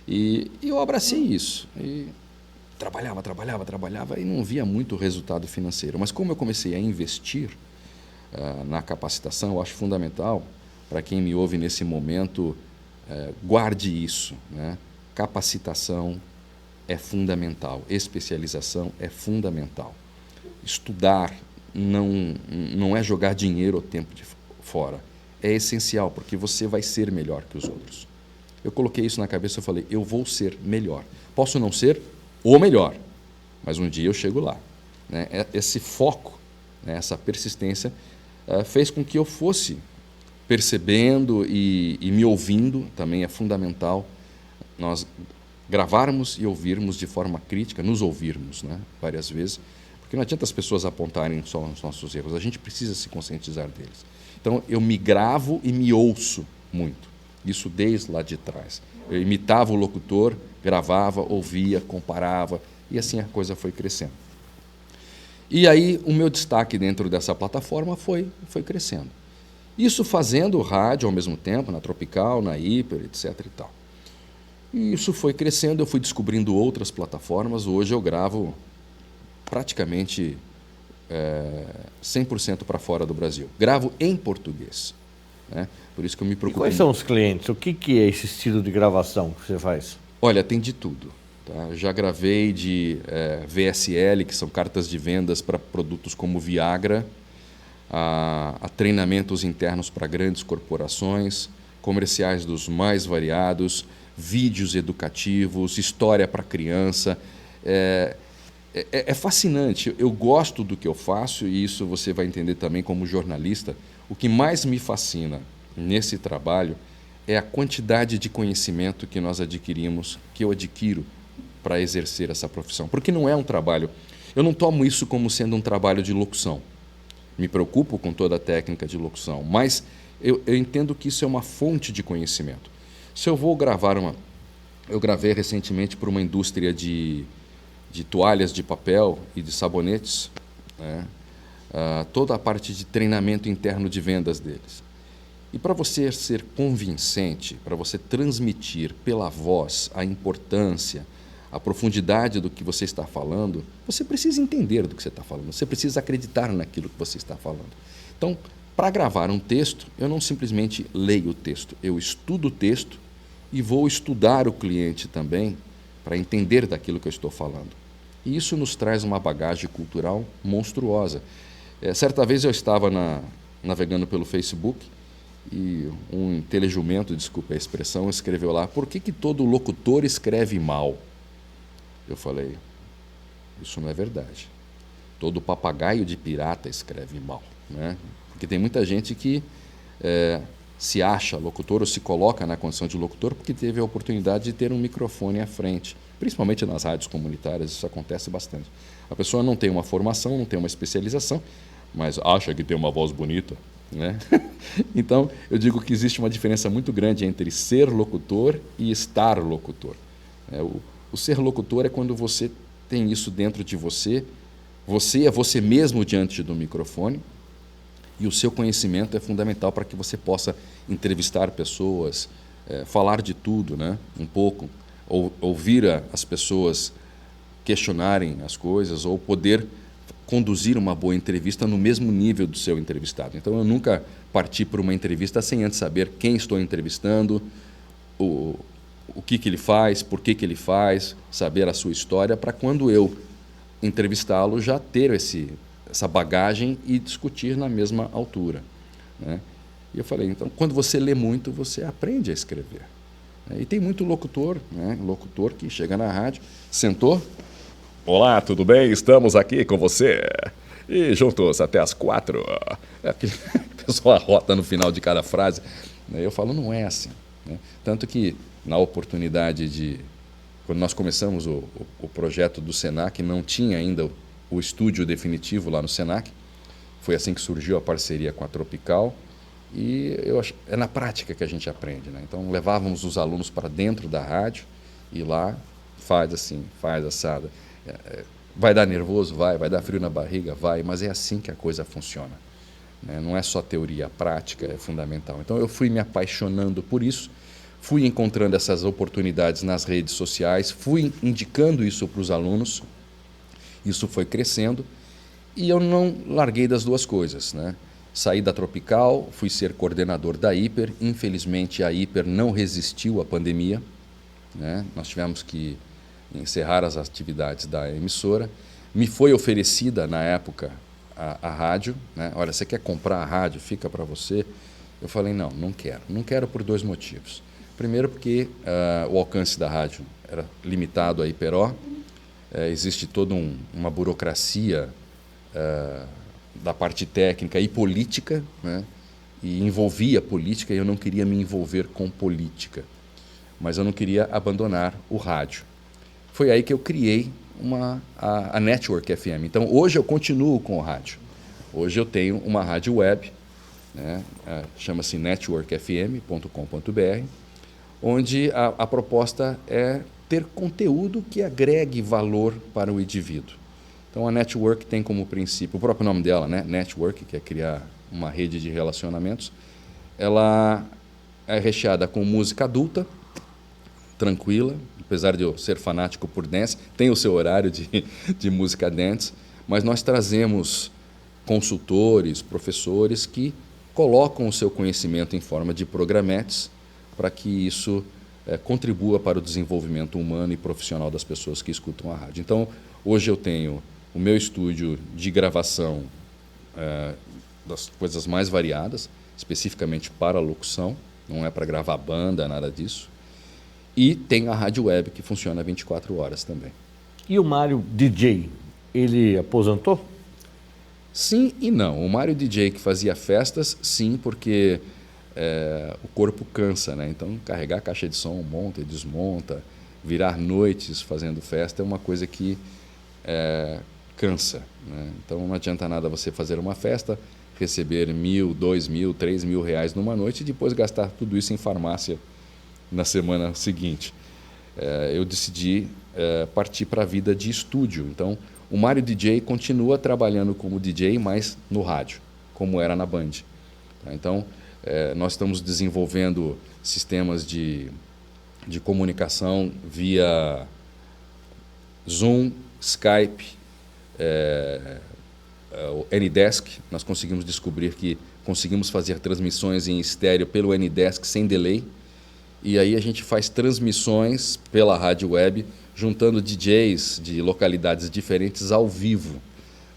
E eu abracei isso. E trabalhava e não via muito resultado financeiro. Mas como eu comecei a investir na capacitação, eu acho fundamental, para quem me ouve nesse momento, guarde isso, né? Capacitação é fundamental, especialização é fundamental. Estudar não é jogar dinheiro ou tempo fora. É essencial, porque você vai ser melhor que os outros. Eu coloquei isso na cabeça e falei, eu vou ser melhor. Posso não ser o melhor, mas um dia eu chego lá, né? Esse foco, né, essa persistência, fez com que eu fosse percebendo e me ouvindo, também é fundamental nós gravarmos e ouvirmos de forma crítica, nos ouvirmos, né, várias vezes, porque não adianta as pessoas apontarem só os nossos erros, a gente precisa se conscientizar deles. Então, eu me gravo e me ouço muito, isso desde lá de trás. Eu imitava o locutor, gravava, ouvia, comparava, e assim a coisa foi crescendo. E aí o meu destaque dentro dessa plataforma foi crescendo. Isso fazendo rádio ao mesmo tempo, na Tropical, na Hiper, etc. e tal. E isso foi crescendo, eu fui descobrindo outras plataformas. Hoje eu gravo praticamente 100% para fora do Brasil. Gravo em português, né? Por isso que eu me preocupo. E quais são os clientes? O que é esse estilo de gravação que você faz? Olha, tem de tudo. Tá? Já gravei de VSL, que são cartas de vendas para produtos como Viagra, a treinamentos internos para grandes corporações, comerciais dos mais variados, vídeos educativos, história para criança. É fascinante. Eu gosto do que eu faço e isso você vai entender também como jornalista. O que mais me fascina nesse trabalho é a quantidade de conhecimento que nós adquirimos, que eu adquiro para exercer essa profissão. Porque não é um trabalho... Eu não tomo isso como sendo um trabalho de locução. Me preocupo com toda a técnica de locução, mas eu entendo que isso é uma fonte de conhecimento. Se eu vou gravar eu gravei recentemente para uma indústria de toalhas de papel e de sabonetes, né? Toda a parte de treinamento interno de vendas deles. E para você ser convincente, para você transmitir pela voz a importância, a profundidade do que você está falando, você precisa entender do que você está falando, você precisa acreditar naquilo que você está falando. Então, para gravar um texto, eu não simplesmente leio o texto, eu estudo o texto e vou estudar o cliente também para entender daquilo que eu estou falando. E isso nos traz uma bagagem cultural monstruosa. Certa vez eu estava navegando pelo Facebook e um telejumento, desculpe a expressão, escreveu lá: por que todo locutor escreve mal? Eu falei, isso não é verdade. Todo papagaio de pirata escreve mal, né? Porque tem muita gente que se acha locutor ou se coloca na condição de locutor porque teve a oportunidade de ter um microfone à frente Principalmente nas rádios comunitárias, isso acontece bastante. A pessoa não tem uma formação, não tem uma especialização, mas acha que tem uma voz bonita, né? Então, eu digo que existe uma diferença muito grande entre ser locutor e estar locutor. O ser locutor é quando você tem isso dentro de você, você é você mesmo diante do microfone, e o seu conhecimento é fundamental para que você possa entrevistar pessoas, falar de tudo, né? Um pouco, ou ouvir as pessoas questionarem as coisas, ou poder conduzir uma boa entrevista no mesmo nível do seu entrevistado. Então, eu nunca parti por uma entrevista sem antes saber quem estou entrevistando, o que ele faz, por que ele faz, saber a sua história, para quando eu entrevistá-lo já ter essa bagagem e discutir na mesma altura, né? E eu falei, então, quando você lê muito, você aprende a escrever. E tem muito locutor, né? Locutor que chega na rádio, sentou, olá, tudo bem? Estamos aqui com você. E juntos até as 4. Aquele pessoal arrota no final de cada frase. Eu falo, não é assim, né? Tanto que, na oportunidade de... Quando nós começamos o projeto do Senac, não tinha ainda o estúdio definitivo lá no Senac. Foi assim que surgiu a parceria com a Tropical. E é na prática que a gente aprende, né? Então, levávamos os alunos para dentro da rádio e lá faz assim, faz assada. Vai dar nervoso? Vai dar frio na barriga? Vai, mas é assim que a coisa funciona, né? Não é só teoria, a prática é fundamental. Então, eu fui me apaixonando por isso, fui encontrando essas oportunidades nas redes sociais, fui indicando isso para os alunos, isso foi crescendo e eu não larguei das duas coisas, né? Saí da Tropical, fui ser coordenador da Hiper. Infelizmente, a Hiper não resistiu à pandemia, né? Nós tivemos que encerrar as atividades da emissora. Me foi oferecida, na época, a rádio, né? Olha, você quer comprar a rádio? Fica para você. Eu falei, não quero. Não quero por 2 motivos. Primeiro, porque o alcance da rádio era limitado à Hiperó. Existe toda uma burocracia da parte técnica e política, né? E envolvia política e eu não queria me envolver com política, mas eu não queria abandonar o rádio. Foi aí que eu criei a Network FM. Então, hoje eu continuo com o rádio. Hoje eu tenho uma rádio web, né? Chama-se networkfm.com.br, onde a proposta é ter conteúdo que agregue valor para o indivíduo. Então, a Network tem como princípio, o próprio nome dela, né? Network, que é criar uma rede de relacionamentos. Ela é recheada com música adulta, tranquila, apesar de eu ser fanático por dance, tem o seu horário de música dance, mas nós trazemos consultores, professores que colocam o seu conhecimento em forma de programetes para que isso contribua para o desenvolvimento humano e profissional das pessoas que escutam a rádio. Então, hoje eu tenho o meu estúdio de gravação das coisas mais variadas, especificamente para a locução, não é para gravar banda, nada disso. E tem a rádio web que funciona 24 horas também. E o Mário DJ, ele aposentou? Sim e não. O Mário DJ que fazia festas, sim, porque o corpo cansa, né? Então, carregar a caixa de som, monta e desmonta, virar noites fazendo festa é uma coisa que cansa, né? Então, não adianta nada você fazer uma festa, receber R$1.000, R$2.000, R$3.000 numa noite e depois gastar tudo isso em farmácia na semana seguinte. Eu decidi partir para a vida de estúdio. Então, o Mário DJ continua trabalhando como DJ, mas no rádio, como era na Band. Então, nós estamos desenvolvendo sistemas de comunicação via Zoom, Skype, o Ndesk. Nós conseguimos descobrir que conseguimos fazer transmissões em estéreo pelo Ndesk sem delay. E aí a gente faz transmissões pela rádio web, juntando DJs de localidades diferentes ao vivo,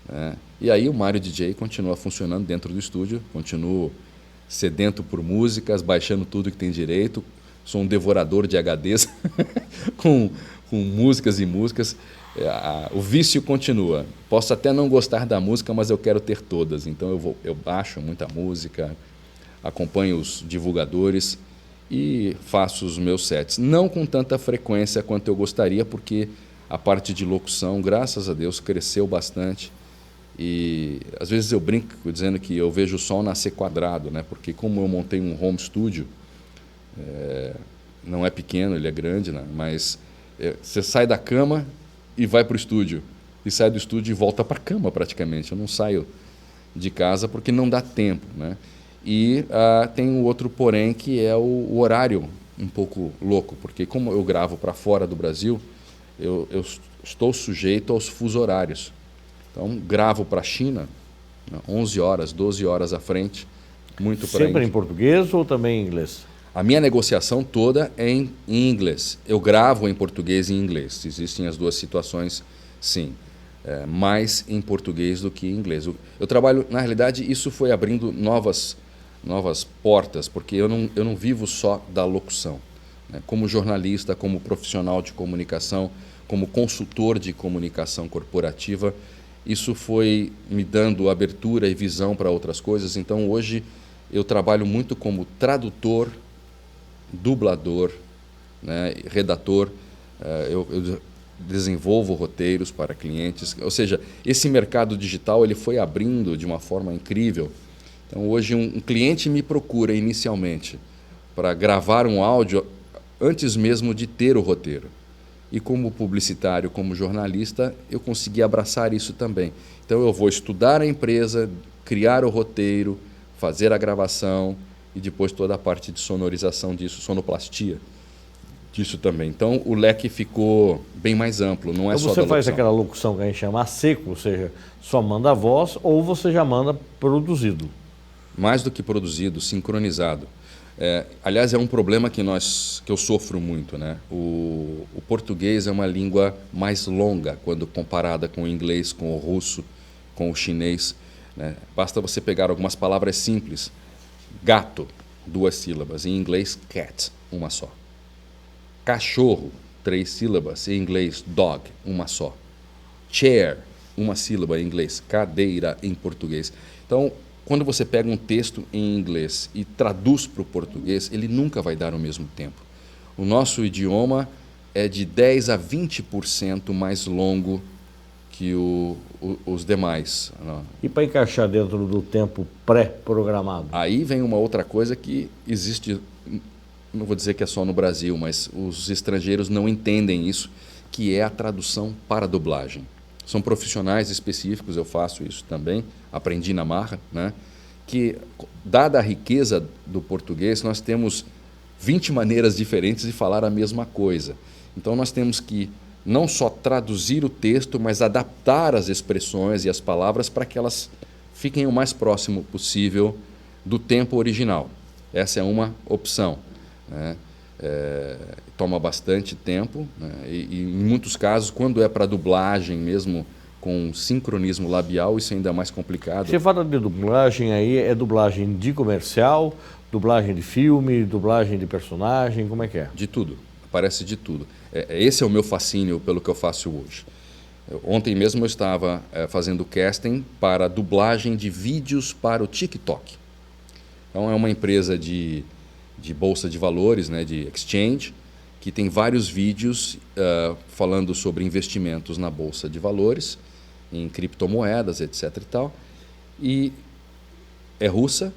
né? E aí o Mário DJ continua funcionando dentro do estúdio, continuo sedento por músicas, baixando tudo que tem direito. Sou um devorador de HDs com músicas e músicas. O vício continua. Posso até não gostar da música, mas eu quero ter todas. Então eu baixo muita música, acompanho os divulgadores e faço os meus sets. Não com tanta frequência quanto eu gostaria, porque a parte de locução, graças a Deus, cresceu bastante. E às vezes eu brinco dizendo que eu vejo o sol nascer quadrado, né? Porque como eu montei um home studio, não é pequeno, ele é grande, né? Mas você sai da cama e vai para o estúdio. E sai do estúdio e volta para a cama praticamente. Eu não saio de casa porque não dá tempo, né? E tem um outro porém, que é o horário um pouco louco, porque como eu gravo para fora do Brasil, eu estou sujeito aos fuso horários. Então, gravo para a China, 11 horas, 12 horas à frente, muito para Sempre em português ou também em inglês? A minha negociação toda é em inglês. Eu gravo em português e em inglês. Existem as duas situações, sim. Mais em português do que em inglês. Eu trabalho, na realidade, isso foi abrindo novas portas, porque eu não vivo só da locução. Né? Como jornalista, como profissional de comunicação, como consultor de comunicação corporativa, isso foi me dando abertura e visão para outras coisas. Então, hoje, eu trabalho muito como tradutor, dublador, né, redator. Eu desenvolvo roteiros para clientes. Ou seja, esse mercado digital ele foi abrindo de uma forma incrível. Então, hoje, um cliente me procura inicialmente para gravar um áudio antes mesmo de ter o roteiro. E como publicitário, como jornalista, eu consegui abraçar isso também. Então, eu vou estudar a empresa, criar o roteiro, fazer a gravação e depois toda a parte de sonorização disso, sonoplastia disso também. Então, o leque ficou bem mais amplo, não é então só da você faz locução. aquela locução que a gente chama a seco, ou seja, só manda a voz ou você já manda produzido? Mais do que produzido, sincronizado. Aliás, é um problema que eu sofro muito, né? O português é uma língua mais longa quando comparada com o inglês, com o russo, com o chinês. Né? Basta você pegar algumas palavras simples. Gato, 2 sílabas. Em inglês, cat, uma só. Cachorro, 3 sílabas. Em inglês, dog, uma só. Chair, 1 sílaba em inglês. Cadeira em português. Então, quando você pega um texto em inglês e traduz para o português, ele nunca vai dar o mesmo tempo. O nosso idioma é de 10 a 20% mais longo que os demais. E para encaixar dentro do tempo pré-programado? Aí vem uma outra coisa que existe, não vou dizer que é só no Brasil, mas os estrangeiros não entendem isso, que é a tradução para a dublagem. São profissionais específicos, eu faço isso também, aprendi na marra, né? Que, dada a riqueza do português, nós temos 20 maneiras diferentes de falar a mesma coisa. Então, nós temos que não só traduzir o texto, mas adaptar as expressões e as palavras para que elas fiquem o mais próximo possível do tempo original. Essa é uma opção, né? Toma bastante tempo, né? E em muitos casos, quando é para dublagem mesmo, com sincronismo labial, isso é ainda mais complicado. Você fala de dublagem aí, é dublagem de comercial, dublagem de filme, dublagem de personagem, como é que é? De tudo, aparece de tudo. Esse é o meu fascínio pelo que eu faço hoje. Ontem mesmo eu estava fazendo casting para dublagem de vídeos para o TikTok. Então é uma empresa de bolsa de valores, né, de exchange, que tem vários vídeos falando sobre investimentos na bolsa de valores, em criptomoedas, etc. e tal. E é russa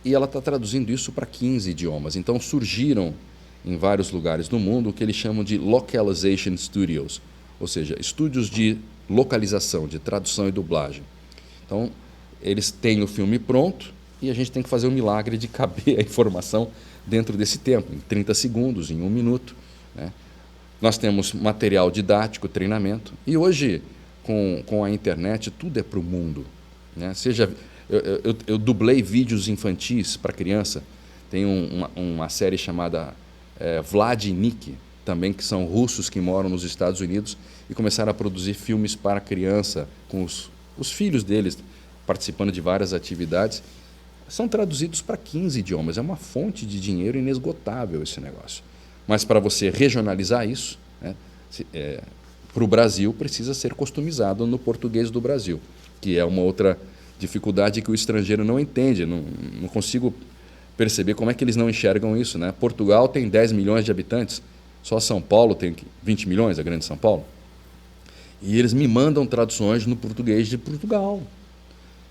e ela está traduzindo isso para 15 idiomas. Então surgiram em vários lugares do mundo o que eles chamam de localization studios, ou seja, estúdios de localização, de tradução e dublagem. Então eles têm o filme pronto e a gente tem que fazer o milagre de caber a informação dentro desse tempo, em 30 segundos, em 1 minuto. Né? Nós temos material didático, treinamento, e hoje, com a internet, tudo é para o mundo. Né? Eu dublei vídeos infantis para criança, tem uma série chamada Vlad e Nick, também, que são russos que moram nos Estados Unidos, e começaram a produzir filmes para criança, com os filhos deles, participando de várias atividades. São traduzidos para 15 idiomas. É uma fonte de dinheiro inesgotável esse negócio. Mas para você regionalizar isso, né, para o Brasil, precisa ser customizado no português do Brasil, que é uma outra dificuldade que o estrangeiro não entende. Não consigo perceber como é que eles não enxergam isso, né? Portugal tem 10 milhões de habitantes, só São Paulo tem 20 milhões, a grande São Paulo. E eles me mandam traduções no português de Portugal.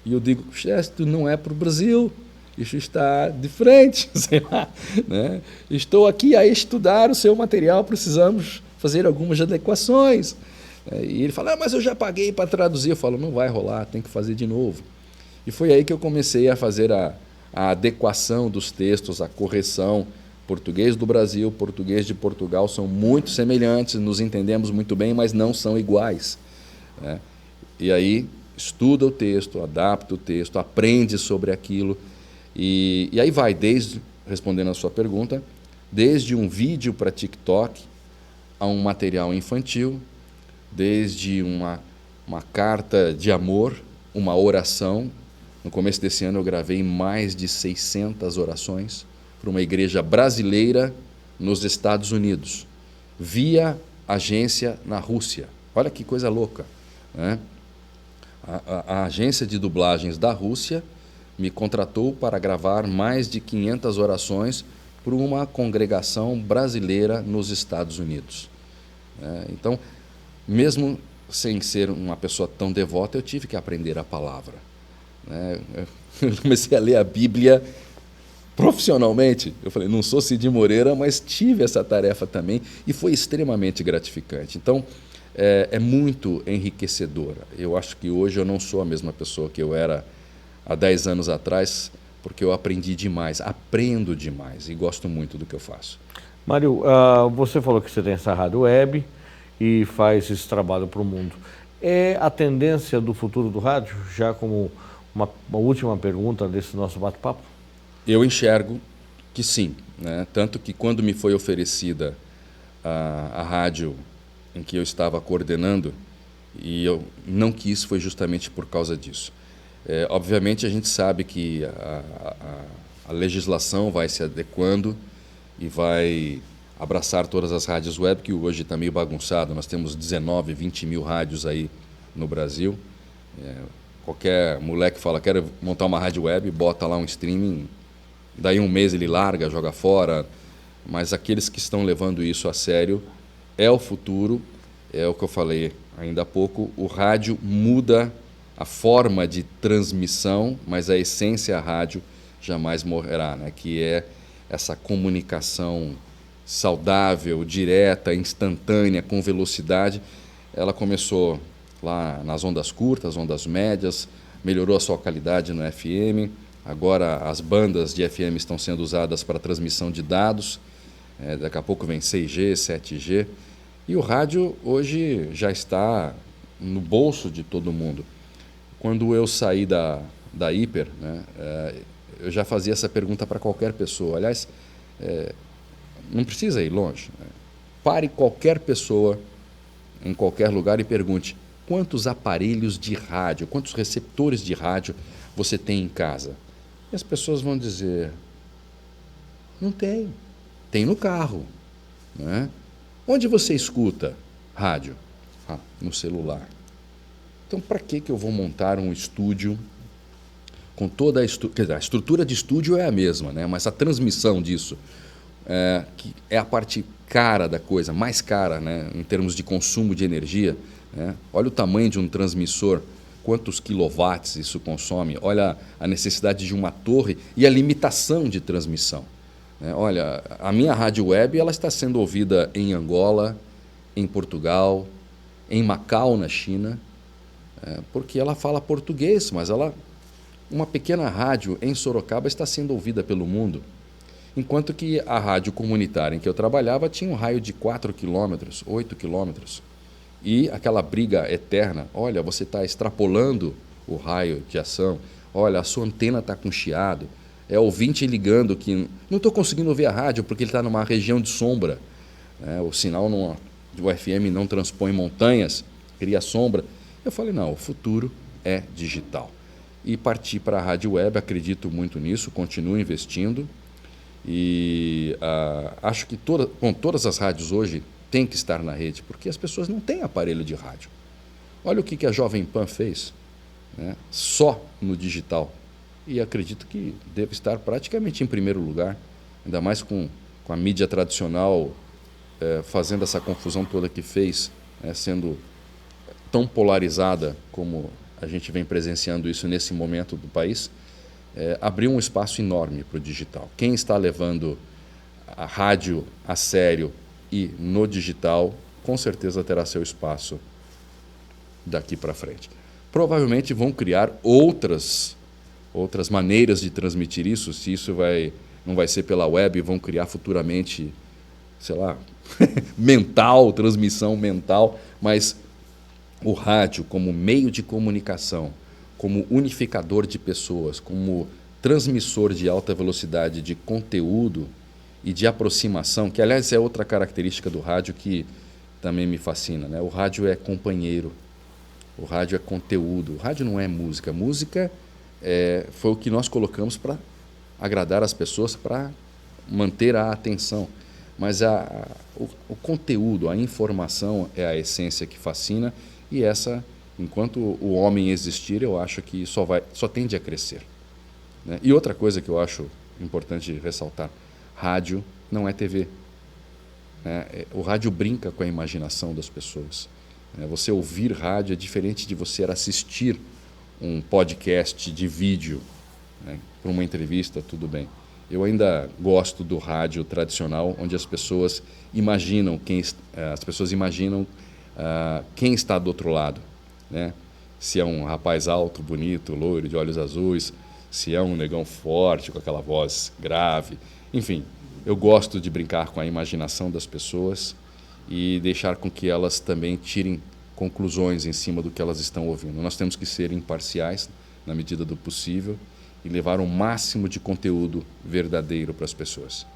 E eu digo, isto não é para o Brasil, isso está diferente, sei lá, né? Estou aqui a estudar o seu material, precisamos fazer algumas adequações. E ele fala, mas eu já paguei para traduzir. Eu falo, não vai rolar, tem que fazer de novo. E foi aí que eu comecei a fazer a adequação dos textos, a correção. Português do Brasil, português de Portugal são muito semelhantes, nos entendemos muito bem, mas não são iguais, né? E aí estuda o texto, adapta o texto, aprende sobre aquilo, e aí vai, respondendo a sua pergunta, desde um vídeo para TikTok a um material infantil, desde uma carta de amor, uma oração. No começo desse ano eu gravei mais de 600 orações para uma igreja brasileira nos Estados Unidos, via agência na Rússia. Olha que coisa louca, né? A agência de dublagens da Rússia me contratou para gravar mais de 500 orações para uma congregação brasileira nos Estados Unidos. Então, mesmo sem ser uma pessoa tão devota, eu tive que aprender a palavra. Eu comecei a ler a Bíblia profissionalmente. Eu falei, não sou Cid Moreira, mas tive essa tarefa também e foi extremamente gratificante. Então, é muito enriquecedora. Eu acho que hoje eu não sou a mesma pessoa que eu era há 10 anos atrás, porque eu aprendi demais, aprendo demais e gosto muito do que eu faço. Mário, você falou que você tem essa rádio web e faz esse trabalho para o mundo. É a tendência do futuro do rádio? Já como uma última pergunta desse nosso bate-papo? Eu enxergo que sim, né? Tanto que quando me foi oferecida a rádio em que eu estava coordenando, e eu não quis, foi justamente por causa disso. Obviamente a gente sabe que a legislação vai se adequando e vai abraçar todas as rádios web, que hoje está meio bagunçado. Nós temos 19, 20 mil rádios aí no Brasil. Qualquer moleque fala, quero montar uma rádio web, bota lá um streaming, daí um mês ele larga, joga fora. Mas aqueles que estão levando isso a sério, é o futuro, é o que eu falei ainda há pouco, o rádio muda a forma de transmissão, mas a essência da rádio jamais morrerá, né? Que é essa comunicação saudável, direta, instantânea, com velocidade. Ela começou lá nas ondas curtas, ondas médias, melhorou a sua qualidade no FM, agora as bandas de FM estão sendo usadas para transmissão de dados, daqui a pouco vem 6G, 7G, e o rádio hoje já está no bolso de todo mundo. Quando eu saí da Hiper, né, eu já fazia essa pergunta para qualquer pessoa. Aliás, não precisa ir longe. Pare qualquer pessoa em qualquer lugar e pergunte quantos aparelhos de rádio, quantos receptores de rádio você tem em casa. E as pessoas vão dizer, não tem. Tem no carro, né? Onde você escuta rádio? No celular. Então, para que eu vou montar um estúdio com toda a estrutura? A estrutura de estúdio é a mesma, né? Mas a transmissão disso, que é a parte cara da coisa, mais cara, né? Em termos de consumo de energia, né? Olha o tamanho de um transmissor, quantos quilowatts isso consome, olha a necessidade de uma torre e a limitação de transmissão. Olha, a minha rádio web ela está sendo ouvida em Angola, em Portugal, em Macau, na China, porque ela fala português, mas uma pequena rádio em Sorocaba está sendo ouvida pelo mundo, enquanto que a rádio comunitária em que eu trabalhava tinha um raio de 4 quilômetros, 8 quilômetros, e aquela briga eterna, olha, você está extrapolando o raio de ação, olha, a sua antena está com chiado, é ouvinte ligando que não estou conseguindo ouvir a rádio porque ele está numa região de sombra, o sinal do FM não transpõe montanhas, cria sombra. Eu falei, não, o futuro é digital. E parti para a rádio web, acredito muito nisso, continuo investindo e acho que todas as rádios hoje têm que estar na rede, porque as pessoas não têm aparelho de rádio. Olha o que a Jovem Pan fez, né? Só no digital. e acredito que deve estar praticamente em primeiro lugar, ainda mais com a mídia tradicional fazendo essa confusão toda que fez, sendo tão polarizada como a gente vem presenciando isso nesse momento do país, abriu um espaço enorme para o digital. Quem está levando a rádio a sério e no digital, com certeza terá seu espaço daqui para frente. Provavelmente vão criar outras maneiras de transmitir isso, se isso não vai ser pela web, vão criar futuramente, sei lá, transmissão mental, mas o rádio como meio de comunicação, como unificador de pessoas, como transmissor de alta velocidade de conteúdo e de aproximação, que aliás é outra característica do rádio que também me fascina, né? O rádio é companheiro, o rádio é conteúdo, o rádio não é música. Música foi o que nós colocamos para agradar as pessoas, para manter a atenção. Mas o conteúdo, a informação é a essência que fascina, e essa, enquanto o homem existir, eu acho que só tende a crescer, né? E outra coisa que eu acho importante ressaltar, rádio não é TV, né? O rádio brinca com a imaginação das pessoas, né? Você ouvir rádio é diferente de você assistir um podcast de vídeo, né? Para uma entrevista, tudo bem. Eu ainda gosto do rádio tradicional, onde as pessoas imaginam quem está do outro lado, né? Se é um rapaz alto, bonito, loiro, de olhos azuis, se é um negão forte, com aquela voz grave. Enfim, eu gosto de brincar com a imaginação das pessoas e deixar com que elas também tirem conclusões em cima do que elas estão ouvindo. Nós temos que ser imparciais, na medida do possível, e levar o máximo de conteúdo verdadeiro para as pessoas.